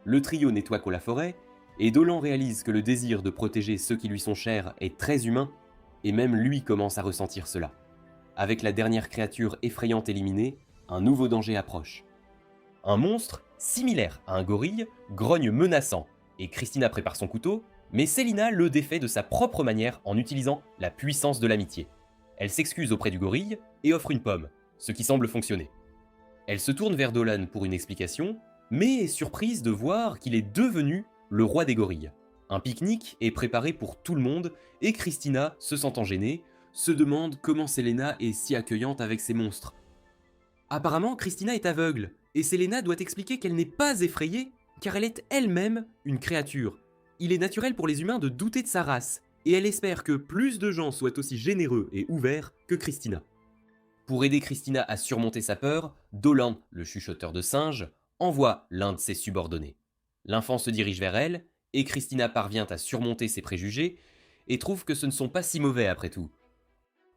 Le trio nettoie la forêt, et Dolan réalise que le désir de protéger ceux qui lui sont chers est très humain, et même lui commence à ressentir cela. Avec la dernière créature effrayante éliminée, un nouveau danger approche. Un monstre, similaire à un gorille, grogne menaçant, et Christina prépare son couteau, mais Selina le défait de sa propre manière en utilisant la puissance de l'amitié. Elle s'excuse auprès du gorille et offre une pomme, ce qui semble fonctionner. Elle se tourne vers Dolan pour une explication, mais est surprise de voir qu'il est devenu le roi des gorilles. Un pique-nique est préparé pour tout le monde et Christina, se sentant gênée, se demande comment Selena est si accueillante avec ces monstres. Apparemment, Christina est aveugle, et Selena doit expliquer qu'elle n'est pas effrayée, car elle est elle-même une créature. Il est naturel pour les humains de douter de sa race, et elle espère que plus de gens soient aussi généreux et ouverts que Christina. Pour aider Christina à surmonter sa peur, Dolan, le chuchoteur de singes, envoie l'un de ses subordonnés. L'enfant se dirige vers elle, et Christina parvient à surmonter ses préjugés, et trouve que ce ne sont pas si mauvais après tout.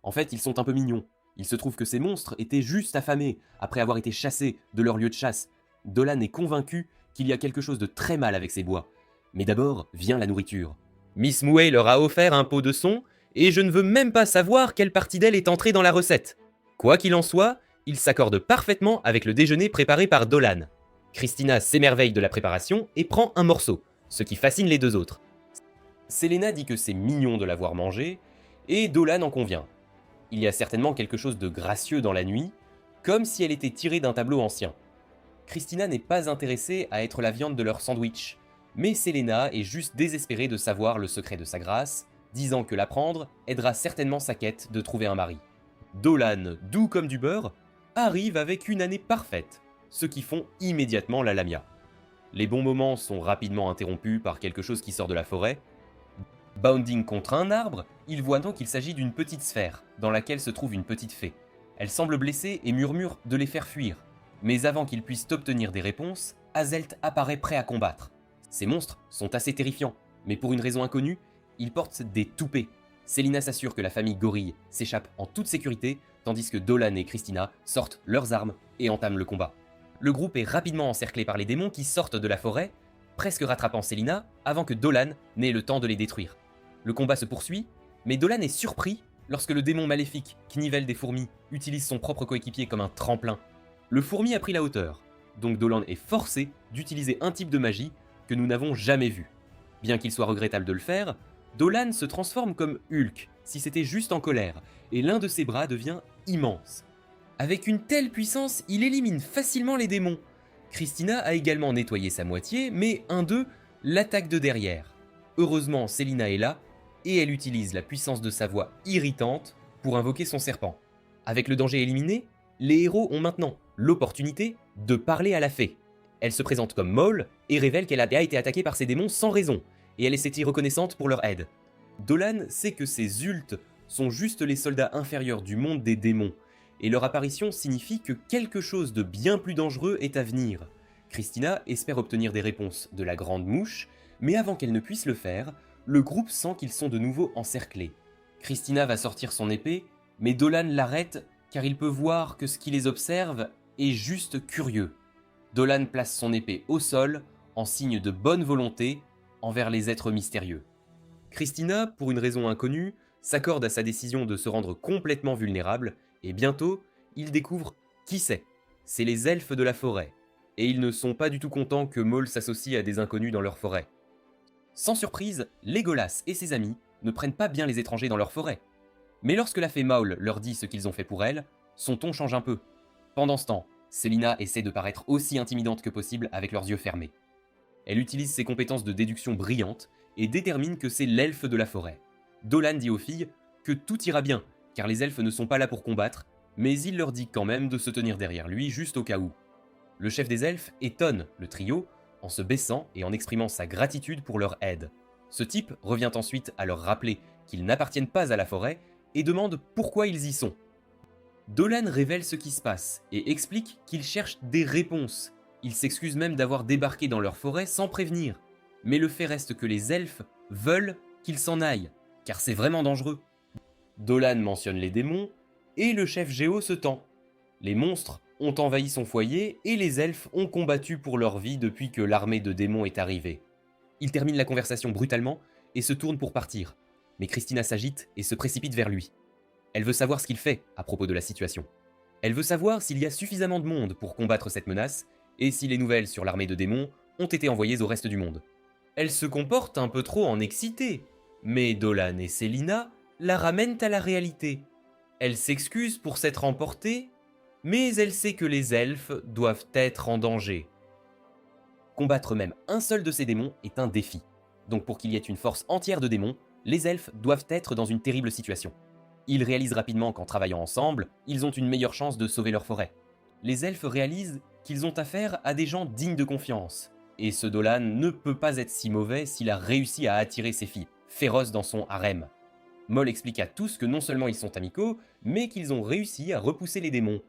En fait, ils sont un peu mignons. Il se trouve que ces monstres étaient juste affamés, après avoir été chassés de leur lieu de chasse. Dolan est convaincu qu'il y a quelque chose de très mal avec ces bois. Mais d'abord vient la nourriture. Miss Mouet leur a offert un pot de son, et je ne veux même pas savoir quelle partie d'elle est entrée dans la recette. Quoi qu'il en soit, il s'accorde parfaitement avec le déjeuner préparé par Dolan. Christina s'émerveille de la préparation et prend un morceau, ce qui fascine les deux autres. Selena dit que c'est mignon de l'avoir mangé, et Dolan en convient. Il y a certainement quelque chose de gracieux dans la nuit, comme si elle était tirée d'un tableau ancien. Christina n'est pas intéressée à être la viande de leur sandwich, mais Selena est juste désespérée de savoir le secret de sa grâce, disant que l'apprendre aidera certainement sa quête de trouver un mari. Dolan, doux comme du beurre, arrive avec une année parfaite, ce qui font immédiatement la Lamia. Les bons moments sont rapidement interrompus par quelque chose qui sort de la forêt. Bounding contre un arbre, il voit donc qu'il s'agit d'une petite sphère, dans laquelle se trouve une petite fée. Elle semble blessée et murmure de les faire fuir. Mais avant qu'ils puissent obtenir des réponses, Azelt apparaît prêt à combattre. Ces monstres sont assez terrifiants, mais pour une raison inconnue, ils portent des toupets. Selena s'assure que la famille Gorille s'échappe en toute sécurité, tandis que Dolan et Christina sortent leurs armes et entament le combat. Le groupe est rapidement encerclé par les démons qui sortent de la forêt, presque rattrapant Selena avant que Dolan n'ait le temps de les détruire. Le combat se poursuit, mais Dolan est surpris lorsque le démon maléfique Knivel des fourmis utilise son propre coéquipier comme un tremplin. Le fourmi a pris la hauteur, donc Dolan est forcé d'utiliser un type de magie que nous n'avons jamais vu. Bien qu'il soit regrettable de le faire, Dolan se transforme comme Hulk, si c'était juste en colère, et l'un de ses bras devient immense. Avec une telle puissance, il élimine facilement les démons. Christina a également nettoyé sa moitié, mais un d'eux l'attaque de derrière. Heureusement, Selena est là, et elle utilise la puissance de sa voix irritante pour invoquer son serpent. Avec le danger éliminé, les héros ont maintenant l'opportunité de parler à la fée. Elle se présente comme Maul et révèle qu'elle a été attaquée par ces démons sans raison, et elle est reconnaissante pour leur aide. Dolan sait que ces Ults sont juste les soldats inférieurs du monde des démons, et leur apparition signifie que quelque chose de bien plus dangereux est à venir. Christina espère obtenir des réponses de la Grande Mouche, mais avant qu'elle ne puisse le faire, le groupe sent qu'ils sont de nouveau encerclés. Christina va sortir son épée, mais Dolan l'arrête car il peut voir que ce qui les observe est juste curieux. Dolan place son épée au sol en signe de bonne volonté envers les êtres mystérieux. Christina, pour une raison inconnue, s'accorde à sa décision de se rendre complètement vulnérable, et bientôt, ils découvrent qui c'est. C'est les elfes de la forêt, et ils ne sont pas du tout contents que Maul s'associe à des inconnus dans leur forêt. Sans surprise, Legolas et ses amis ne prennent pas bien les étrangers dans leur forêt. Mais lorsque la fée Maul leur dit ce qu'ils ont fait pour elle, son ton change un peu. Pendant ce temps, Selena essaie de paraître aussi intimidante que possible avec leurs yeux fermés. Elle utilise ses compétences de déduction brillantes et détermine que c'est l'elfe de la forêt. Dolan dit aux filles que tout ira bien, car les elfes ne sont pas là pour combattre, mais il leur dit quand même de se tenir derrière lui juste au cas où. Le chef des elfes étonne le trio en se baissant et en exprimant sa gratitude pour leur aide. Ce type revient ensuite à leur rappeler qu'ils n'appartiennent pas à la forêt et demande pourquoi ils y sont. Dolan révèle ce qui se passe et explique qu'il cherche des réponses. Il s'excuse même d'avoir débarqué dans leur forêt sans prévenir. Mais le fait reste que les elfes veulent qu'ils s'en aillent, car c'est vraiment dangereux. Dolan mentionne les démons, et le chef Géo se tend. Les monstres ont envahi son foyer, et les elfes ont combattu pour leur vie depuis que l'armée de démons est arrivée. Il termine la conversation brutalement, et se tourne pour partir. Mais Christina s'agite et se précipite vers lui. Elle veut savoir ce qu'il fait à propos de la situation. Elle veut savoir s'il y a suffisamment de monde pour combattre cette menace, et si les nouvelles sur l'armée de démons ont été envoyées au reste du monde. Elle se comporte un peu trop en excitée, mais Dolan et Selena la ramènent à la réalité. Elle s'excuse pour s'être emportée, mais elle sait que les elfes doivent être en danger. Combattre même un seul de ces démons est un défi. Donc pour qu'il y ait une force entière de démons, les elfes doivent être dans une terrible situation. Ils réalisent rapidement qu'en travaillant ensemble, ils ont une meilleure chance de sauver leur forêt. Les elfes réalisent qu'ils ont affaire à des gens dignes de confiance. Et ce Dolan ne peut pas être si mauvais s'il a réussi à attirer ses filles, féroces dans son harem. Moll explique à tous que non seulement ils sont amicaux, mais qu'ils ont réussi à repousser les démons.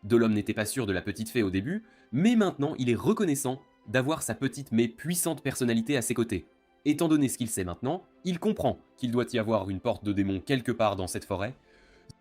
Dolom n'était pas sûr de la petite fée au début, mais maintenant il est reconnaissant d'avoir sa petite mais puissante personnalité à ses côtés. Étant donné ce qu'il sait maintenant, il comprend qu'il doit y avoir une porte de démons quelque part dans cette forêt.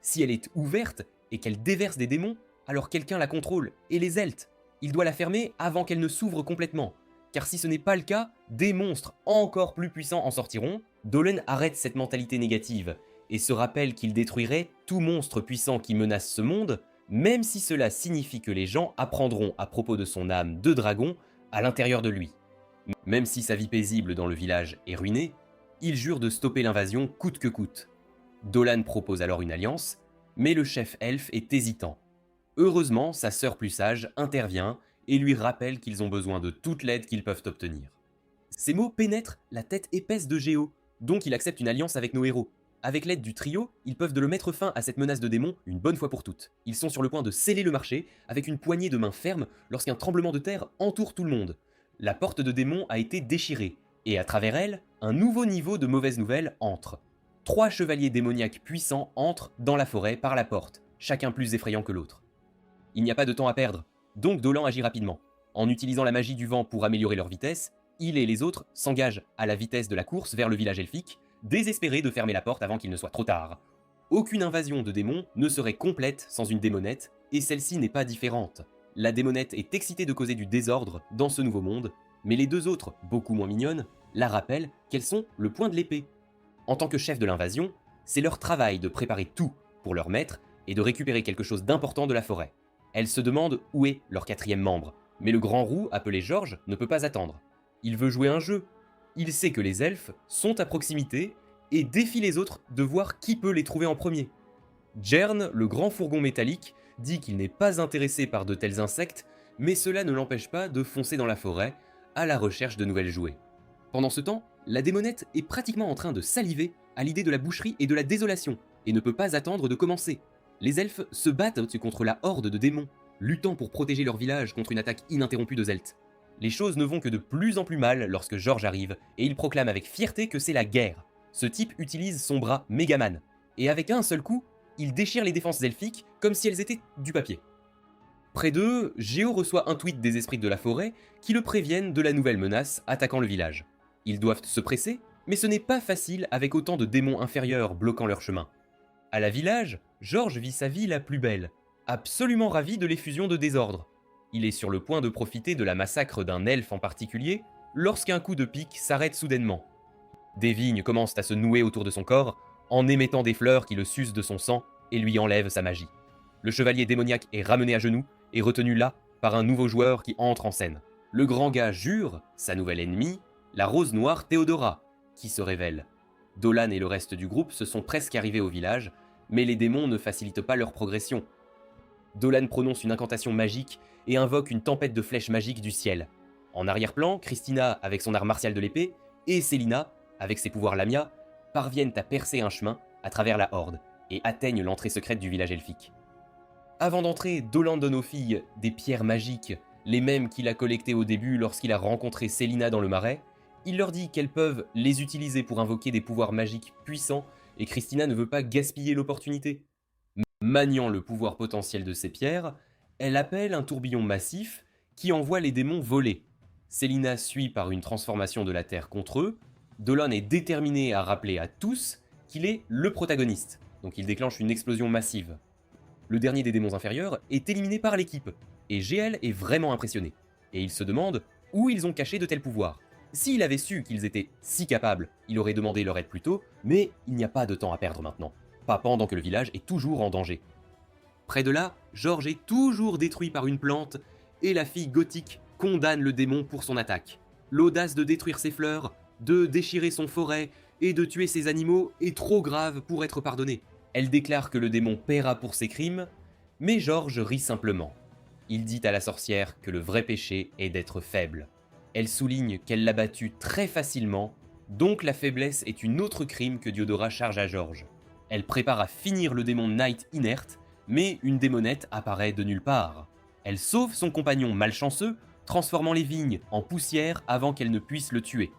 Si elle est ouverte et qu'elle déverse des démons, alors quelqu'un la contrôle, et les Eltes. Il doit la fermer avant qu'elle ne s'ouvre complètement. Car si ce n'est pas le cas, des monstres encore plus puissants en sortiront. Dolan arrête cette mentalité négative, et se rappelle qu'il détruirait tout monstre puissant qui menace ce monde, même si cela signifie que les gens apprendront à propos de son âme de dragon à l'intérieur de lui. Même si sa vie paisible dans le village est ruinée, il jure de stopper l'invasion coûte que coûte. Dolan propose alors une alliance, mais le chef elfe est hésitant. Heureusement, sa sœur plus sage intervient et lui rappelle qu'ils ont besoin de toute l'aide qu'ils peuvent obtenir. Ces mots pénètrent la tête épaisse de Géo, donc il accepte une alliance avec nos héros. Avec l'aide du trio, ils peuvent de le mettre fin à cette menace de démons une bonne fois pour toutes. Ils sont sur le point de sceller le marché avec une poignée de main ferme lorsqu'un tremblement de terre entoure tout le monde. La porte de démons a été déchirée, et à travers elle, un nouveau niveau de mauvaises nouvelles entre. 3 chevaliers démoniaques puissants entrent dans la forêt par la porte, chacun plus effrayant que l'autre. Il n'y a pas de temps à perdre, donc Dolan agit rapidement. En utilisant la magie du vent pour améliorer leur vitesse, il et les autres s'engagent à la vitesse de la course vers le village elfique, désespérés de fermer la porte avant qu'il ne soit trop tard. Aucune invasion de démons ne serait complète sans une démonette, et celle-ci n'est pas différente. La démonette est excitée de causer du désordre dans ce nouveau monde, mais les 2 autres, beaucoup moins mignonnes, la rappellent qu'elles sont le point de l'épée. En tant que chef de l'invasion, c'est leur travail de préparer tout pour leur maître et de récupérer quelque chose d'important de la forêt. Elles se demandent où est leur 4e membre, mais le grand roux, appelé George, ne peut pas attendre. Il veut jouer un jeu. Il sait que les elfes sont à proximité et défie les autres de voir qui peut les trouver en premier. Jern, le grand fourgon métallique, dit qu'il n'est pas intéressé par de tels insectes, mais cela ne l'empêche pas de foncer dans la forêt à la recherche de nouvelles jouets. Pendant ce temps, la démonette est pratiquement en train de saliver à l'idée de la boucherie et de la désolation, et ne peut pas attendre de commencer. Les elfes se battent contre la horde de démons, luttant pour protéger leur village contre une attaque ininterrompue de Zelt. Les choses ne vont que de plus en plus mal lorsque George arrive, et il proclame avec fierté que c'est la guerre. Ce type utilise son bras Megaman, et avec un seul coup, il déchire les défenses elfiques comme si elles étaient du papier. Près d'eux, Géo reçoit un tweet des esprits de la forêt qui le préviennent de la nouvelle menace attaquant le village. Ils doivent se presser, mais ce n'est pas facile avec autant de démons inférieurs bloquant leur chemin. À la village, George vit sa vie la plus belle, absolument ravi de l'effusion de désordre. Il est sur le point de profiter de la massacre d'un elfe en particulier, lorsqu'un coup de pique s'arrête soudainement. Des vignes commencent à se nouer autour de son corps, en émettant des fleurs qui le sucent de son sang et lui enlèvent sa magie. Le chevalier démoniaque est ramené à genoux et retenu là par un nouveau joueur qui entre en scène. Le grand gars jure, sa nouvelle ennemie, la rose noire Théodora, qui se révèle. Dolan et le reste du groupe se sont presque arrivés au village, mais les démons ne facilitent pas leur progression. Dolan prononce une incantation magique et invoque une tempête de flèches magiques du ciel. En arrière-plan, Christina, avec son art martial de l'épée, et Célina, avec ses pouvoirs Lamia, parviennent à percer un chemin à travers la horde et atteignent l'entrée secrète du village elfique. Avant d'entrer, Dolan donne aux filles des pierres magiques, les mêmes qu'il a collectées au début lorsqu'il a rencontré Célina dans le marais. Il leur dit qu'elles peuvent les utiliser pour invoquer des pouvoirs magiques puissants et Christina ne veut pas gaspiller l'opportunité. Maniant le pouvoir potentiel de ces pierres, elle appelle un tourbillon massif qui envoie les démons voler. Célina suit par une transformation de la Terre contre eux. Dolan est déterminé à rappeler à tous qu'il est le protagoniste, donc il déclenche une explosion massive. Le dernier des démons inférieurs est éliminé par l'équipe, et GL est vraiment impressionné, et il se demande où ils ont caché de tels pouvoirs. S'il avait su qu'ils étaient si capables, il aurait demandé leur aide plus tôt, mais il n'y a pas de temps à perdre maintenant, pas pendant que le village est toujours en danger. Près de là, George est toujours détruit par une plante, et la fille gothique condamne le démon pour son attaque. L'audace de détruire ses fleurs, de déchirer son forêt et de tuer ses animaux est trop grave pour être pardonnée. Elle déclare que le démon paiera pour ses crimes, mais George rit simplement. Il dit à la sorcière que le vrai péché est d'être faible. Elle souligne qu'elle l'a battu très facilement, donc la faiblesse est une autre crime que Diodora charge à George. Elle prépare à finir le démon Knight inerte, mais une démonette apparaît de nulle part. Elle sauve son compagnon malchanceux transformant les vignes en poussière avant qu'elles ne puissent le tuer.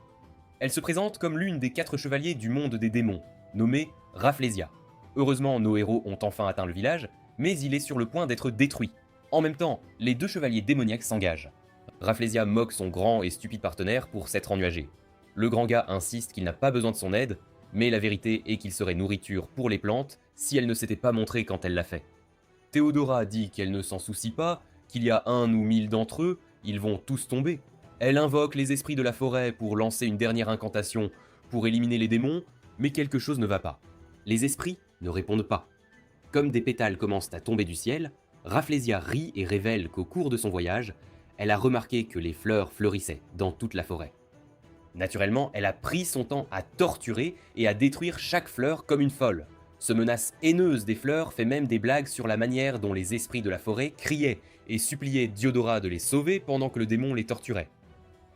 Elle se présente comme l'une des 4 chevaliers du monde des démons, nommée Rafflesia. Heureusement, nos héros ont enfin atteint le village, mais il est sur le point d'être détruit. En même temps, les 2 chevaliers démoniaques s'engagent. Rafflesia moque son grand et stupide partenaire pour s'être ennuagé. Le grand gars insiste qu'il n'a pas besoin de son aide, mais la vérité est qu'il serait nourriture pour les plantes si elle ne s'était pas montrée quand elle l'a fait. Théodora dit qu'elle ne s'en soucie pas, qu'il y a 1 ou 1000 d'entre eux, ils vont tous tomber. Elle invoque les esprits de la forêt pour lancer une dernière incantation pour éliminer les démons, mais quelque chose ne va pas. Les esprits ne répondent pas. Comme des pétales commencent à tomber du ciel, Rafflesia rit et révèle qu'au cours de son voyage, elle a remarqué que les fleurs fleurissaient dans toute la forêt. Naturellement, elle a pris son temps à torturer et à détruire chaque fleur comme une folle. Ce menace haineuse des fleurs fait même des blagues sur la manière dont les esprits de la forêt criaient et suppliaient Diodora de les sauver pendant que le démon les torturait.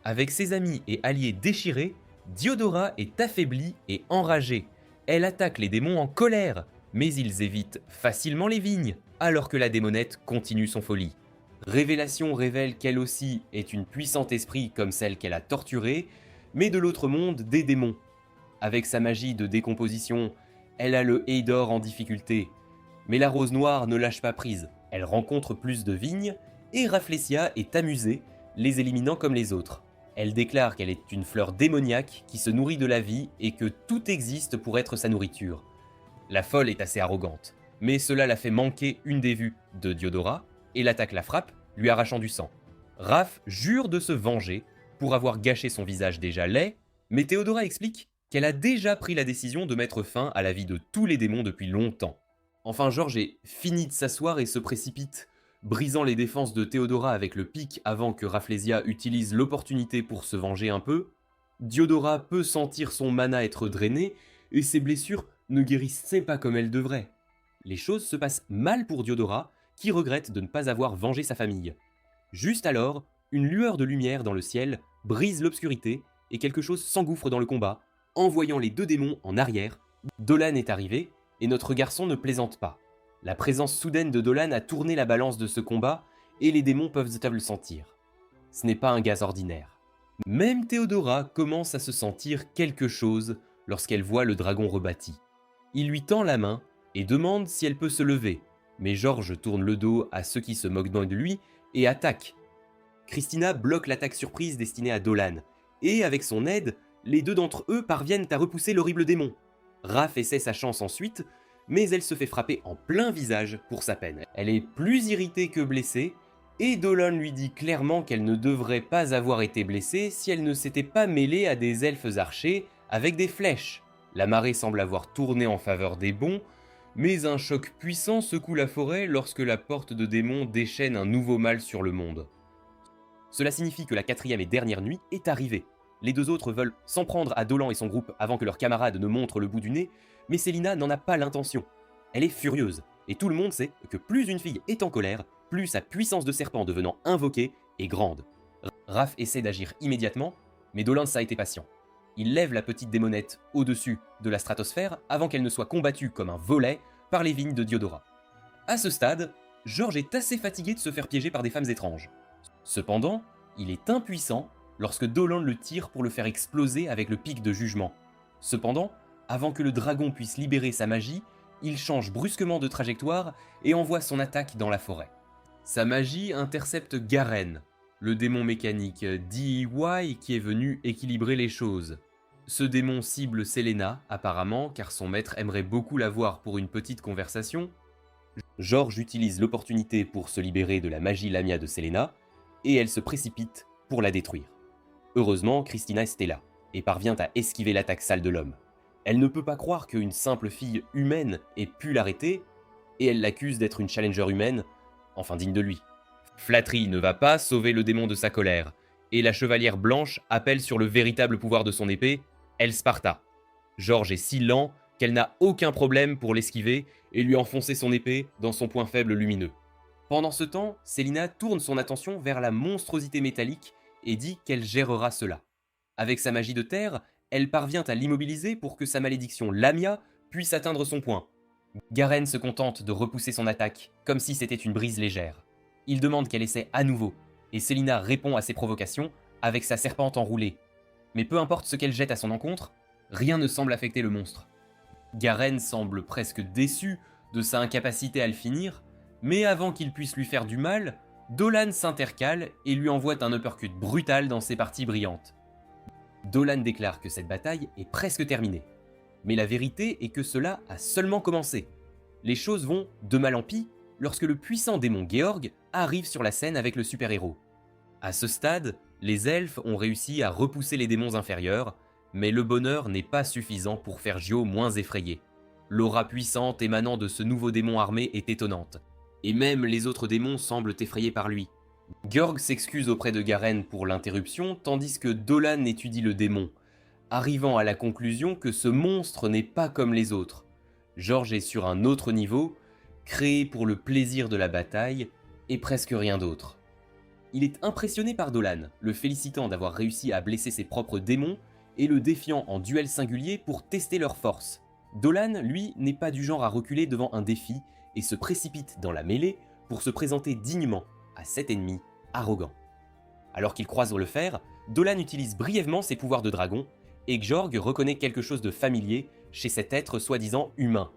Avec ses amis et alliés déchirés, Diodora est affaiblie et enragée. Elle attaque les démons en colère, mais ils évitent facilement les vignes, alors que la démonette continue son folie. Révélation révèle qu'elle aussi est une puissante esprit comme celle qu'elle a torturée, mais de l'autre monde des démons. Avec sa magie de décomposition, elle a le Eidor en difficulté. Mais la rose noire ne lâche pas prise. Elle rencontre plus de vignes, et Rafflesia est amusée, les éliminant comme les autres. Elle déclare qu'elle est une fleur démoniaque qui se nourrit de la vie et que tout existe pour être sa nourriture. La folle est assez arrogante, mais cela la fait manquer une des vues de Diodora, et l'attaque la frappe, lui arrachant du sang. Raph jure de se venger pour avoir gâché son visage déjà laid, mais Théodora explique qu'elle a déjà pris la décision de mettre fin à la vie de tous les démons depuis longtemps. Enfin, Georges est fini de s'asseoir et se précipite, brisant les défenses de Théodora avec le pic avant que Rafflesia utilise l'opportunité pour se venger un peu. Diodora peut sentir son mana être drainé, et ses blessures ne guérissaient pas comme elles devraient. Les choses se passent mal pour Diodora, qui regrette de ne pas avoir vengé sa famille. Juste alors, une lueur de lumière dans le ciel brise l'obscurité et quelque chose s'engouffre dans le combat, envoyant les 2 démons en arrière. Dolan est arrivé, et notre garçon ne plaisante pas. La présence soudaine de Dolan a tourné la balance de ce combat, et les démons peuvent le sentir. Ce n'est pas un gaz ordinaire. Même Théodora commence à se sentir quelque chose lorsqu'elle voit le dragon rebâti. Il lui tend la main et demande si elle peut se lever, mais Georges tourne le dos à ceux qui se moquent de lui et attaque. Christina bloque l'attaque surprise destinée à Dolan, et avec son aide, les 2 d'entre eux parviennent à repousser l'horrible démon. Raph essaie sa chance ensuite, mais elle se fait frapper en plein visage pour sa peine. Elle est plus irritée que blessée, et Dolan lui dit clairement qu'elle ne devrait pas avoir été blessée si elle ne s'était pas mêlée à des elfes archers avec des flèches. La marée semble avoir tourné en faveur des bons, mais un choc puissant secoue la forêt lorsque la porte de démon déchaîne un nouveau mal sur le monde. Cela signifie que la 4e et dernière nuit est arrivée. Les 2 autres veulent s'en prendre à Dolan et son groupe avant que leurs camarades ne montrent le bout du nez, mais Célina n'en a pas l'intention. Elle est furieuse, et tout le monde sait que plus une fille est en colère, plus sa puissance de serpent devenant invoquée est grande. Raph essaie d'agir immédiatement, mais Dolan a été patient. Il lève la petite démonette au-dessus de la stratosphère avant qu'elle ne soit combattue comme un volet par les vignes de Diodora. À ce stade, Georges est assez fatigué de se faire piéger par des femmes étranges. Cependant, il est impuissant lorsque Dolan le tire pour le faire exploser avec le pic de jugement. Cependant, avant que le dragon puisse libérer sa magie, il change brusquement de trajectoire et envoie son attaque dans la forêt. Sa magie intercepte Garen, le démon mécanique DIY qui est venu équilibrer les choses. Ce démon cible Selena, apparemment, car son maître aimerait beaucoup la voir pour une petite conversation. Georges utilise l'opportunité pour se libérer de la magie Lamia de Selena, et elle se précipite pour la détruire. Heureusement, Christina est là, et parvient à esquiver l'attaque sale de l'homme. Elle ne peut pas croire qu'une simple fille humaine ait pu l'arrêter, et elle l'accuse d'être une challenger humaine, enfin digne de lui. Flattery ne va pas sauver le démon de sa colère, et la chevalière blanche appelle sur le véritable pouvoir de son épée, El Sparta. Georges est si lent qu'elle n'a aucun problème pour l'esquiver et lui enfoncer son épée dans son point faible lumineux. Pendant ce temps, Célina tourne son attention vers la monstrosité métallique et dit qu'elle gérera cela. Avec sa magie de terre, elle parvient à l'immobiliser pour que sa malédiction Lamia puisse atteindre son point. Garen se contente de repousser son attaque, comme si c'était une brise légère. Il demande qu'elle essaie à nouveau, et Célina répond à ses provocations avec sa serpente enroulée. Mais peu importe ce qu'elle jette à son encontre, rien ne semble affecter le monstre. Garen semble presque déçu de sa incapacité à le finir, mais avant qu'il puisse lui faire du mal, Dolan s'intercale et lui envoie un uppercut brutal dans ses parties brillantes. Dolan déclare que cette bataille est presque terminée. Mais la vérité est que cela a seulement commencé. Les choses vont de mal en pis lorsque le puissant démon Georg arrive sur la scène avec le super-héros. À ce stade, les elfes ont réussi à repousser les démons inférieurs, mais le bonheur n'est pas suffisant pour faire Gio moins effrayé. L'aura puissante émanant de ce nouveau démon armé est étonnante, et même les autres démons semblent effrayés par lui. Georg s'excuse auprès de Garen pour l'interruption, tandis que Dolan étudie le démon, arrivant à la conclusion que ce monstre n'est pas comme les autres. George est sur un autre niveau, créé pour le plaisir de la bataille, et presque rien d'autre. Il est impressionné par Dolan, le félicitant d'avoir réussi à blesser ses propres démons, et le défiant en duel singulier pour tester leur force. Dolan, lui, n'est pas du genre à reculer devant un défi, et se précipite dans la mêlée pour se présenter dignement à cet ennemi arrogant. Alors qu'il croise le fer, Dolan utilise brièvement ses pouvoirs de dragon, et Gjorg reconnaît quelque chose de familier chez cet être soi-disant humain.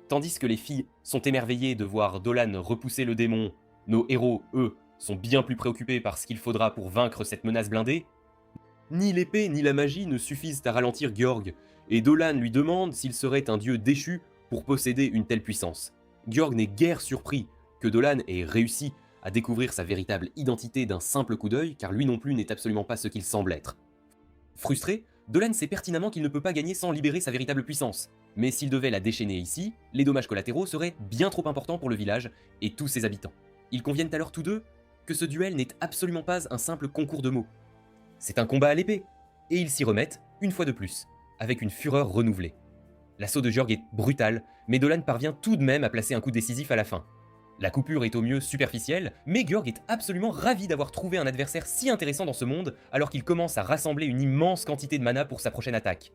Tandis que les filles sont émerveillées de voir Dolan repousser le démon, nos héros, eux, sont bien plus préoccupés par ce qu'il faudra pour vaincre cette menace blindée. Ni l'épée ni la magie ne suffisent à ralentir Gjorg, et Dolan lui demande s'il serait un dieu déchu pour posséder une telle puissance. Gjorg n'est guère surpris que Dolan ait réussi à découvrir sa véritable identité d'un simple coup d'œil, car lui non plus n'est absolument pas ce qu'il semble être. Frustré, Dolan sait pertinemment qu'il ne peut pas gagner sans libérer sa véritable puissance, mais s'il devait la déchaîner ici, les dommages collatéraux seraient bien trop importants pour le village et tous ses habitants. Ils conviennent alors tous deux que ce duel n'est absolument pas un simple concours de mots. C'est un combat à l'épée, et ils s'y remettent, une fois de plus, avec une fureur renouvelée. L'assaut de Gjorg est brutal, mais Dolan parvient tout de même à placer un coup décisif à la fin. La coupure est au mieux superficielle, mais Gjorg est absolument ravi d'avoir trouvé un adversaire si intéressant dans ce monde, alors qu'il commence à rassembler une immense quantité de mana pour sa prochaine attaque.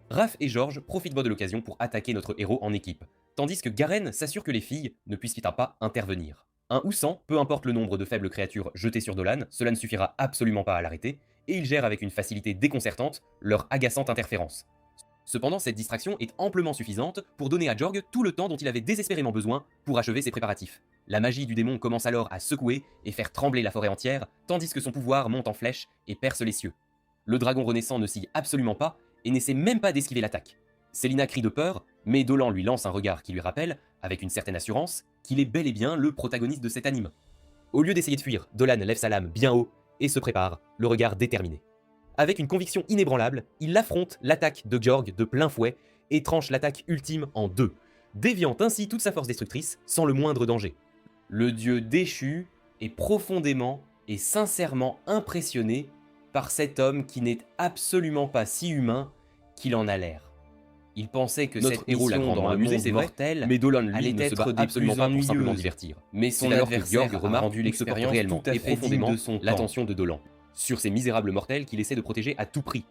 Raph et George profitent de l'occasion pour attaquer notre héros en équipe, tandis que Garen s'assure que les filles ne puissent pas intervenir. Un ou 100, peu importe le nombre de faibles créatures jetées sur Dolan, cela ne suffira absolument pas à l'arrêter, et il gère avec une facilité déconcertante leur agaçante interférence. Cependant, cette distraction est amplement suffisante pour donner à Gjorg tout le temps dont il avait désespérément besoin pour achever ses préparatifs. La magie du démon commence alors à secouer et faire trembler la forêt entière, tandis que son pouvoir monte en flèche et perce les cieux. Le dragon renaissant ne scie absolument pas et n'essaie même pas d'esquiver l'attaque. Célina crie de peur, mais Dolan lui lance un regard qui lui rappelle, avec une certaine assurance, qu'il est bel et bien le protagoniste de cet anime. Au lieu d'essayer de fuir, Dolan lève sa lame bien haut et se prépare, le regard déterminé. Avec une conviction inébranlable, il affronte l'attaque de Gjorg de plein fouet et tranche l'attaque ultime en deux, déviant ainsi toute sa force destructrice sans le moindre danger. Le dieu déchu est profondément et sincèrement impressionné par cet homme qui n'est absolument pas si humain qu'il en a l'air. Il pensait que Notre cette héros l'a mission grandement dans le amusé, monde c'est vrai, mortel mais Dolan, lui, allait ne se être bat des absolument plus pas pour simplement ennuyeuses. divertir. Mais C'est son alors que adversaire Gjorg a remarque rendu qu'il supporte l'expérience réellement tout à et fait profondément digne de son temps. l'attention de Dolan sur ces misérables mortels qu'il essaie de protéger à tout prix.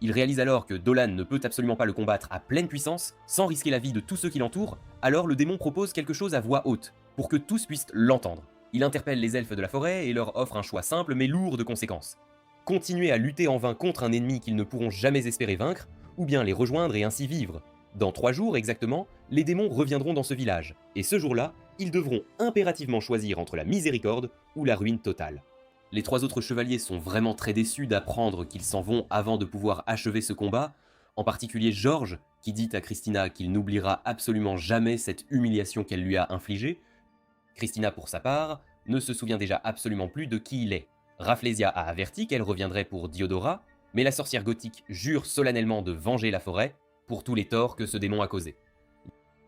Il réalise alors que Dolan ne peut absolument pas le combattre à pleine puissance sans risquer la vie de tous ceux qui l'entourent, alors le démon propose quelque chose à voix haute, pour que tous puissent l'entendre. Il interpelle les elfes de la forêt et leur offre un choix simple mais lourd de conséquences. Continuer à lutter en vain contre un ennemi qu'ils ne pourront jamais espérer vaincre, ou bien les rejoindre et ainsi vivre. Dans 3 jours exactement, les démons reviendront dans ce village, et ce jour-là, ils devront impérativement choisir entre la miséricorde ou la ruine totale. Les 3 autres chevaliers sont vraiment très déçus d'apprendre qu'ils s'en vont avant de pouvoir achever ce combat, en particulier George, qui dit à Christina qu'il n'oubliera absolument jamais cette humiliation qu'elle lui a infligée. Christina, pour sa part, ne se souvient déjà absolument plus de qui il est. Rafflesia a averti qu'elle reviendrait pour Diodora, mais la sorcière gothique jure solennellement de venger la forêt pour tous les torts que ce démon a causés.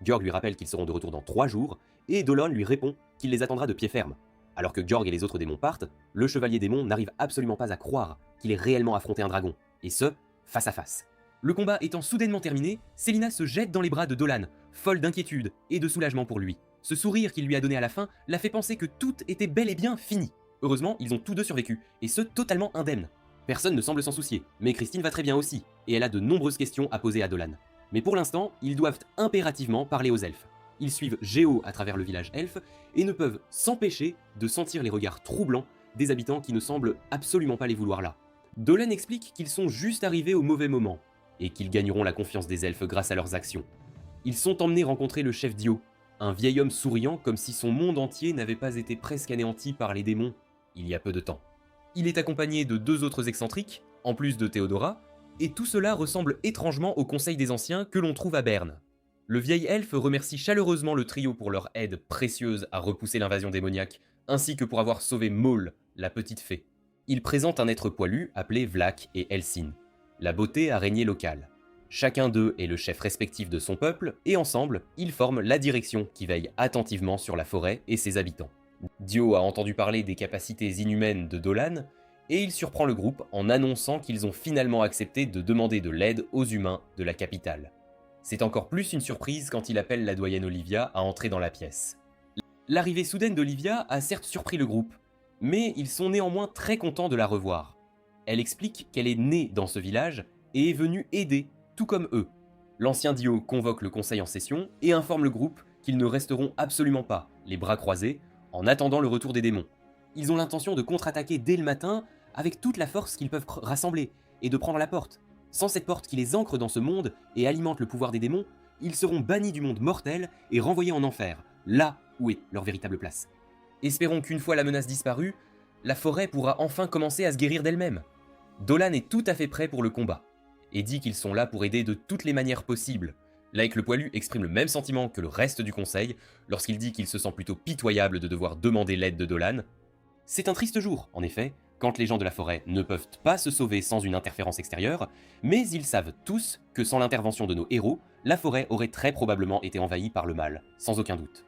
Gjorg lui rappelle qu'ils seront de retour dans 3 jours, et Dolan lui répond qu'il les attendra de pied ferme. Alors que Gjorg et les autres démons partent, le chevalier démon n'arrive absolument pas à croire qu'il ait réellement affronté un dragon, et ce, face à face. Le combat étant soudainement terminé, Célina se jette dans les bras de Dolan, folle d'inquiétude et de soulagement pour lui. Ce sourire qu'il lui a donné à la fin l'a fait penser que tout était bel et bien fini. Heureusement, ils ont tous deux survécu, et ce totalement indemnes. Personne ne semble s'en soucier, mais Christine va très bien aussi, et elle a de nombreuses questions à poser à Dolan. Mais pour l'instant, ils doivent impérativement parler aux elfes. Ils suivent Géo à travers le village elfe, et ne peuvent s'empêcher de sentir les regards troublants des habitants qui ne semblent absolument pas les vouloir là. Dolan explique qu'ils sont juste arrivés au mauvais moment, et qu'ils gagneront la confiance des elfes grâce à leurs actions. Ils sont emmenés rencontrer le chef Dio, un vieil homme souriant comme si son monde entier n'avait pas été presque anéanti par les démons il y a peu de temps. Il est accompagné de 2 autres excentriques, en plus de Théodora, et tout cela ressemble étrangement au Conseil des Anciens que l'on trouve à Berne. Le vieil elfe remercie chaleureusement le trio pour leur aide précieuse à repousser l'invasion démoniaque, ainsi que pour avoir sauvé Maul, la petite fée. Il présente un être poilu appelé Vlak et Elsin, la beauté araignée locale. Chacun d'eux est le chef respectif de son peuple, et ensemble, ils forment la direction qui veille attentivement sur la forêt et ses habitants. Dio a entendu parler des capacités inhumaines de Dolan, et il surprend le groupe en annonçant qu'ils ont finalement accepté de demander de l'aide aux humains de la capitale. C'est encore plus une surprise quand il appelle la doyenne Olivia à entrer dans la pièce. L'arrivée soudaine d'Olivia a certes surpris le groupe, mais ils sont néanmoins très contents de la revoir. Elle explique qu'elle est née dans ce village et est venue aider, tout comme eux. L'ancien Dio convoque le conseil en session et informe le groupe qu'ils ne resteront absolument pas, les bras croisés, en attendant le retour des démons. Ils ont l'intention de contre-attaquer dès le matin avec toute la force qu'ils peuvent rassembler et de prendre la porte. Sans cette porte qui les ancre dans ce monde et alimente le pouvoir des démons, ils seront bannis du monde mortel et renvoyés en enfer, là où est leur véritable place. Espérons qu'une fois la menace disparue, la forêt pourra enfin commencer à se guérir d'elle-même. Dolan est tout à fait prêt pour le combat, et dit qu'ils sont là pour aider de toutes les manières possibles. Laïc le Poilu exprime le même sentiment que le reste du conseil, lorsqu'il dit qu'il se sent plutôt pitoyable de devoir demander l'aide de Dolan. C'est un triste jour, en effet, quand les gens de la forêt ne peuvent pas se sauver sans une interférence extérieure, mais ils savent tous que sans l'intervention de nos héros, la forêt aurait très probablement été envahie par le mal, sans aucun doute.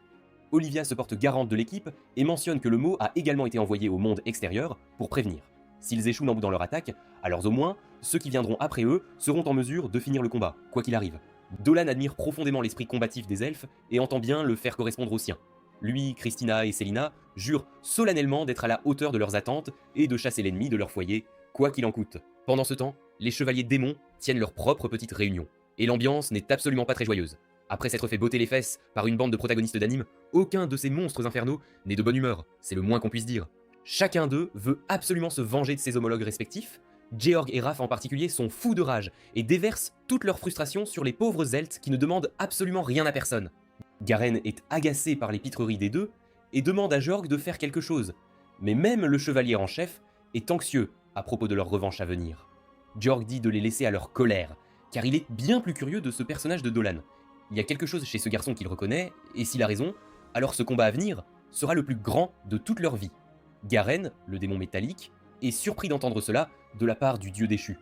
Olivia se porte garante de l'équipe et mentionne que le mot a également été envoyé au monde extérieur pour prévenir. S'ils échouent dans leur attaque, alors au moins, ceux qui viendront après eux seront en mesure de finir le combat, quoi qu'il arrive. Dolan admire profondément l'esprit combatif des elfes et entend bien le faire correspondre au sien. Lui, Christina et Selina jurent solennellement d'être à la hauteur de leurs attentes et de chasser l'ennemi de leur foyer, quoi qu'il en coûte. Pendant ce temps, les chevaliers démons tiennent leur propre petite réunion, et l'ambiance n'est absolument pas très joyeuse. Après s'être fait botter les fesses par une bande de protagonistes d'anime, aucun de ces monstres infernaux n'est de bonne humeur, c'est le moins qu'on puisse dire. Chacun d'eux veut absolument se venger de ses homologues respectifs. Georg et Raph en particulier sont fous de rage et déversent toute leur frustration sur les pauvres Zelts qui ne demandent absolument rien à personne. Garen est agacé par les pitreries des deux et demande à Georg de faire quelque chose, mais même le chevalier en chef est anxieux à propos de leur revanche à venir. Georg dit de les laisser à leur colère, car il est bien plus curieux de ce personnage de Dolan. Il y a quelque chose chez ce garçon qu'il reconnaît, et s'il a raison, alors ce combat à venir sera le plus grand de toute leur vie. Garen, le démon métallique, est surpris d'entendre cela de la part du dieu déchu,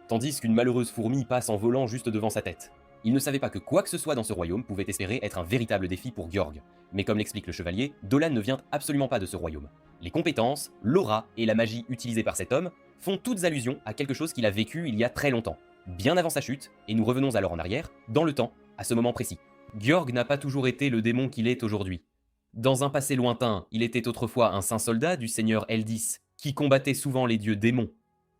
tandis qu'une malheureuse fourmi passe en volant juste devant sa tête. Il ne savait pas que quoi que ce soit dans ce royaume pouvait espérer être un véritable défi pour Georg, mais comme l'explique le chevalier, Dolan ne vient absolument pas de ce royaume. Les compétences, l'aura et la magie utilisées par cet homme font toutes allusion à quelque chose qu'il a vécu il y a très longtemps, bien avant sa chute, et nous revenons alors en arrière, dans le temps, à ce moment précis. Georg n'a pas toujours été le démon qu'il est aujourd'hui. Dans un passé lointain, il était autrefois un saint soldat du seigneur Eldis, qui combattait souvent les dieux démons.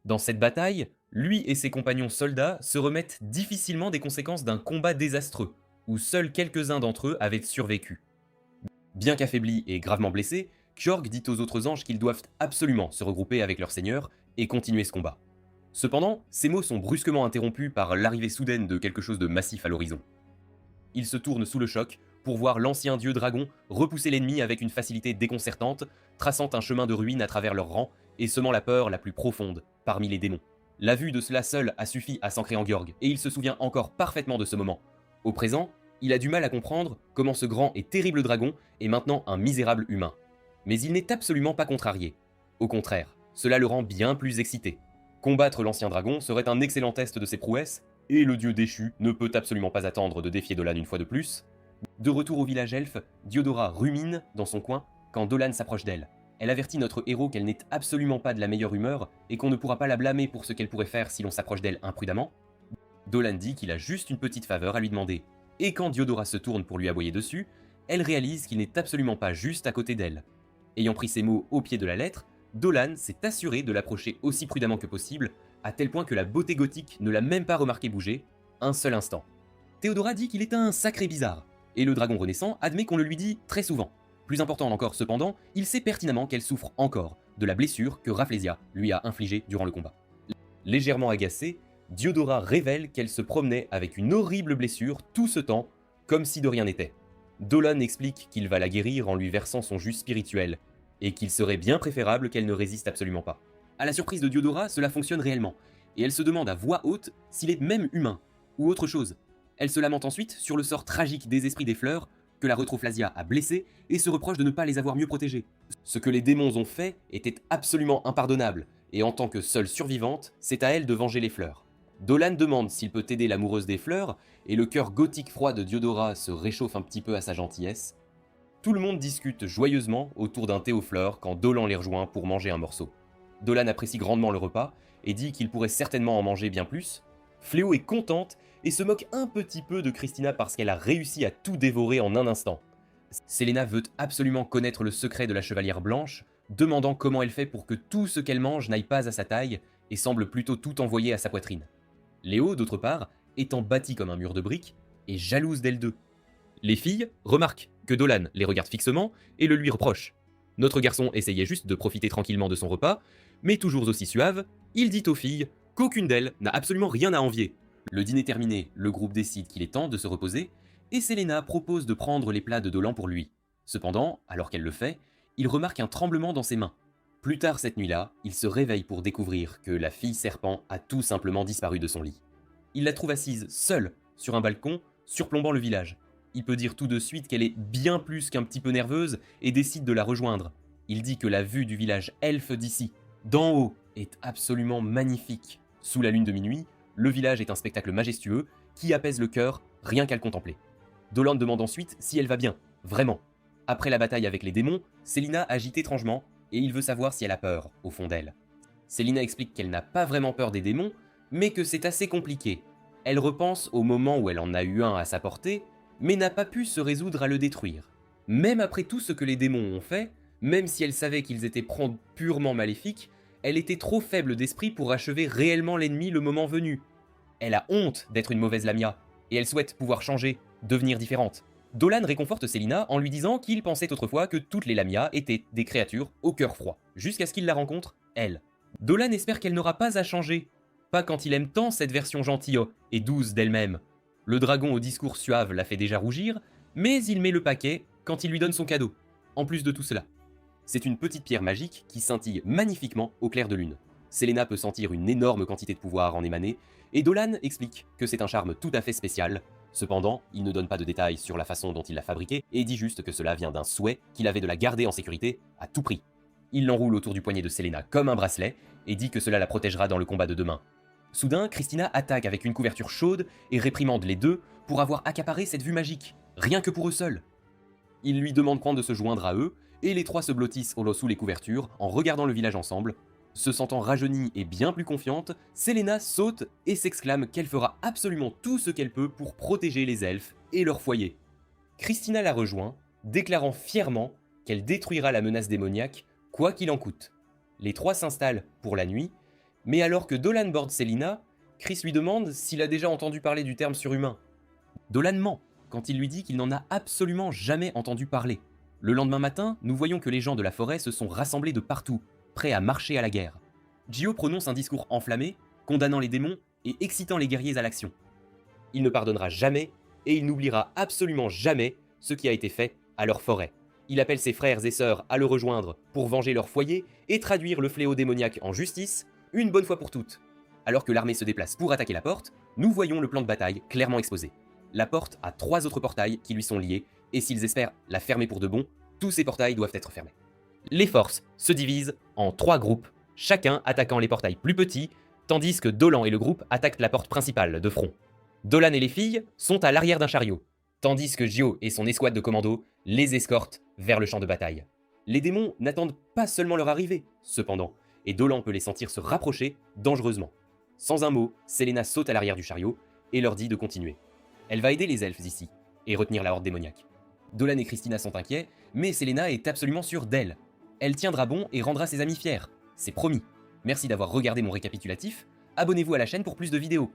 Dans cette bataille, lui et ses compagnons soldats se remettent difficilement des conséquences d'un combat désastreux, où seuls quelques-uns d'entre eux avaient survécu. Bien qu'affaibli et gravement blessé, Kjorg dit aux autres anges qu'ils doivent absolument se regrouper avec leur seigneur et continuer ce combat. Cependant, ces mots sont brusquement interrompus par l'arrivée soudaine de quelque chose de massif à l'horizon. Il se tourne sous le choc pour voir l'ancien dieu dragon repousser l'ennemi avec une facilité déconcertante, traçant un chemin de ruine à travers leurs rangs et semant la peur la plus profonde parmi les démons. La vue de cela seul a suffi à s'ancrer en Georg, et il se souvient encore parfaitement de ce moment. Au présent, il a du mal à comprendre comment ce grand et terrible dragon est maintenant un misérable humain. Mais il n'est absolument pas contrarié. Au contraire, cela le rend bien plus excité. Combattre l'ancien dragon serait un excellent test de ses prouesses, et le dieu déchu ne peut absolument pas attendre de défier Dolan une fois de plus. De retour au village elfe, Diodora rumine dans son coin quand Dolan s'approche d'elle. Elle avertit notre héros qu'elle n'est absolument pas de la meilleure humeur et qu'on ne pourra pas la blâmer pour ce qu'elle pourrait faire si l'on s'approche d'elle imprudemment. Dolan dit qu'il a juste une petite faveur à lui demander. Et quand Diodora se tourne pour lui aboyer dessus, elle réalise qu'il n'est absolument pas juste à côté d'elle. Ayant pris ces mots au pied de la lettre, Dolan s'est assuré de l'approcher aussi prudemment que possible, à tel point que la beauté gothique ne l'a même pas remarqué bouger, un seul instant. Théodora dit qu'il est un sacré bizarre, et le dragon renaissant admet qu'on le lui dit très souvent. Plus important encore cependant, il sait pertinemment qu'elle souffre encore, de la blessure que Rafflesia lui a infligée durant le combat. Légèrement agacée, Diodora révèle qu'elle se promenait avec une horrible blessure tout ce temps, comme si de rien n'était. Dolan explique qu'il va la guérir en lui versant son jus spirituel, et qu'il serait bien préférable qu'elle ne résiste absolument pas. À la surprise de Diodora, cela fonctionne réellement, et elle se demande à voix haute s'il est même humain, ou autre chose. Elle se lamente ensuite sur le sort tragique des esprits des fleurs, que la Retroflasia a blessés, et se reproche de ne pas les avoir mieux protégés. Ce que les démons ont fait était absolument impardonnable, et en tant que seule survivante, c'est à elle de venger les fleurs. Dolan demande s'il peut aider l'amoureuse des fleurs, et le cœur gothique froid de Diodora se réchauffe un petit peu à sa gentillesse. Tout le monde discute joyeusement autour d'un thé aux fleurs quand Dolan les rejoint pour manger un morceau. Dolan apprécie grandement le repas et dit qu'il pourrait certainement en manger bien plus. Fléau est contente et se moque un petit peu de Christina parce qu'elle a réussi à tout dévorer en un instant. Selena veut absolument connaître le secret de la chevalière blanche, demandant comment elle fait pour que tout ce qu'elle mange n'aille pas à sa taille et semble plutôt tout envoyer à sa poitrine. Léo, d'autre part, étant bâti comme un mur de briques, est jalouse d'elles deux. Les filles remarquent que Dolan les regarde fixement et le lui reproche. Notre garçon essayait juste de profiter tranquillement de son repas, mais toujours aussi suave, il dit aux filles qu'aucune d'elles n'a absolument rien à envier. Le dîner terminé, le groupe décide qu'il est temps de se reposer, et Selena propose de prendre les plats de Dolan pour lui. Cependant, alors qu'elle le fait, il remarque un tremblement dans ses mains. Plus tard cette nuit-là, il se réveille pour découvrir que la fille serpent a tout simplement disparu de son lit. Il la trouve assise seule sur un balcon, surplombant le village. Il peut dire tout de suite qu'elle est bien plus qu'un petit peu nerveuse et décide de la rejoindre. Il dit que la vue du village elfe d'ici, d'en haut, est absolument magnifique. Sous la lune de minuit, le village est un spectacle majestueux qui apaise le cœur rien qu'à le contempler. Dolan demande ensuite si elle va bien, vraiment. Après la bataille avec les démons, Selena agite étrangement et il veut savoir si elle a peur, au fond d'elle. Selena explique qu'elle n'a pas vraiment peur des démons, mais que c'est assez compliqué. Elle repense au moment où elle en a eu un à sa portée, mais n'a pas pu se résoudre à le détruire. Même après tout ce que les démons ont fait, même si elle savait qu'ils étaient purement maléfiques, elle était trop faible d'esprit pour achever réellement l'ennemi le moment venu. Elle a honte d'être une mauvaise Lamia, et elle souhaite pouvoir changer, devenir différente. Dolan réconforte Selena en lui disant qu'il pensait autrefois que toutes les Lamias étaient des créatures au cœur froid, jusqu'à ce qu'il la rencontre, elle. Dolan espère qu'elle n'aura pas à changer, pas quand il aime tant cette version gentille et douce d'elle-même. Le dragon au discours suave la fait déjà rougir, mais il met le paquet quand il lui donne son cadeau, en plus de tout cela. C'est une petite pierre magique qui scintille magnifiquement au clair de lune. Selena peut sentir une énorme quantité de pouvoir en émaner, et Dolan explique que c'est un charme tout à fait spécial. Cependant, il ne donne pas de détails sur la façon dont il l'a fabriquée, et dit juste que cela vient d'un souhait qu'il avait de la garder en sécurité à tout prix. Il l'enroule autour du poignet de Selena comme un bracelet, et dit que cela la protégera dans le combat de demain. Soudain, Christina attaque avec une couverture chaude et réprimande les deux pour avoir accaparé cette vue magique, rien que pour eux seuls. Il lui demande quand de se joindre à eux, et les trois se blottissent sous les couvertures en regardant le village ensemble. Se sentant rajeunie et bien plus confiante, Selena saute et s'exclame qu'elle fera absolument tout ce qu'elle peut pour protéger les elfes et leur foyer. Christina la rejoint, déclarant fièrement qu'elle détruira la menace démoniaque, quoi qu'il en coûte. Les trois s'installent pour la nuit, mais alors que Dolan borde Selena, Chris lui demande s'il a déjà entendu parler du terme surhumain. Dolan ment quand il lui dit qu'il n'en a absolument jamais entendu parler. Le lendemain matin, nous voyons que les gens de la forêt se sont rassemblés de partout, prêts à marcher à la guerre. Gio prononce un discours enflammé, condamnant les démons et excitant les guerriers à l'action. Il ne pardonnera jamais, et il n'oubliera absolument jamais ce qui a été fait à leur forêt. Il appelle ses frères et sœurs à le rejoindre pour venger leur foyer et traduire le fléau démoniaque en justice, une bonne fois pour toutes. Alors que l'armée se déplace pour attaquer la porte, nous voyons le plan de bataille clairement exposé. La porte a 3 autres portails qui lui sont liés, et s'ils espèrent la fermer pour de bon, tous ces portails doivent être fermés. Les forces se divisent en 3 groupes, chacun attaquant les portails plus petits, tandis que Dolan et le groupe attaquent la porte principale de front. Dolan et les filles sont à l'arrière d'un chariot, tandis que Gio et son escouade de commando les escortent vers le champ de bataille. Les démons n'attendent pas seulement leur arrivée, cependant, et Dolan peut les sentir se rapprocher dangereusement. Sans un mot, Selena saute à l'arrière du chariot et leur dit de continuer. Elle va aider les elfes ici, et retenir la horde démoniaque. Dolan et Christina sont inquiets, mais Selena est absolument sûre d'elle. Elle tiendra bon et rendra ses amis fiers, c'est promis. Merci d'avoir regardé mon récapitulatif, abonnez-vous à la chaîne pour plus de vidéos.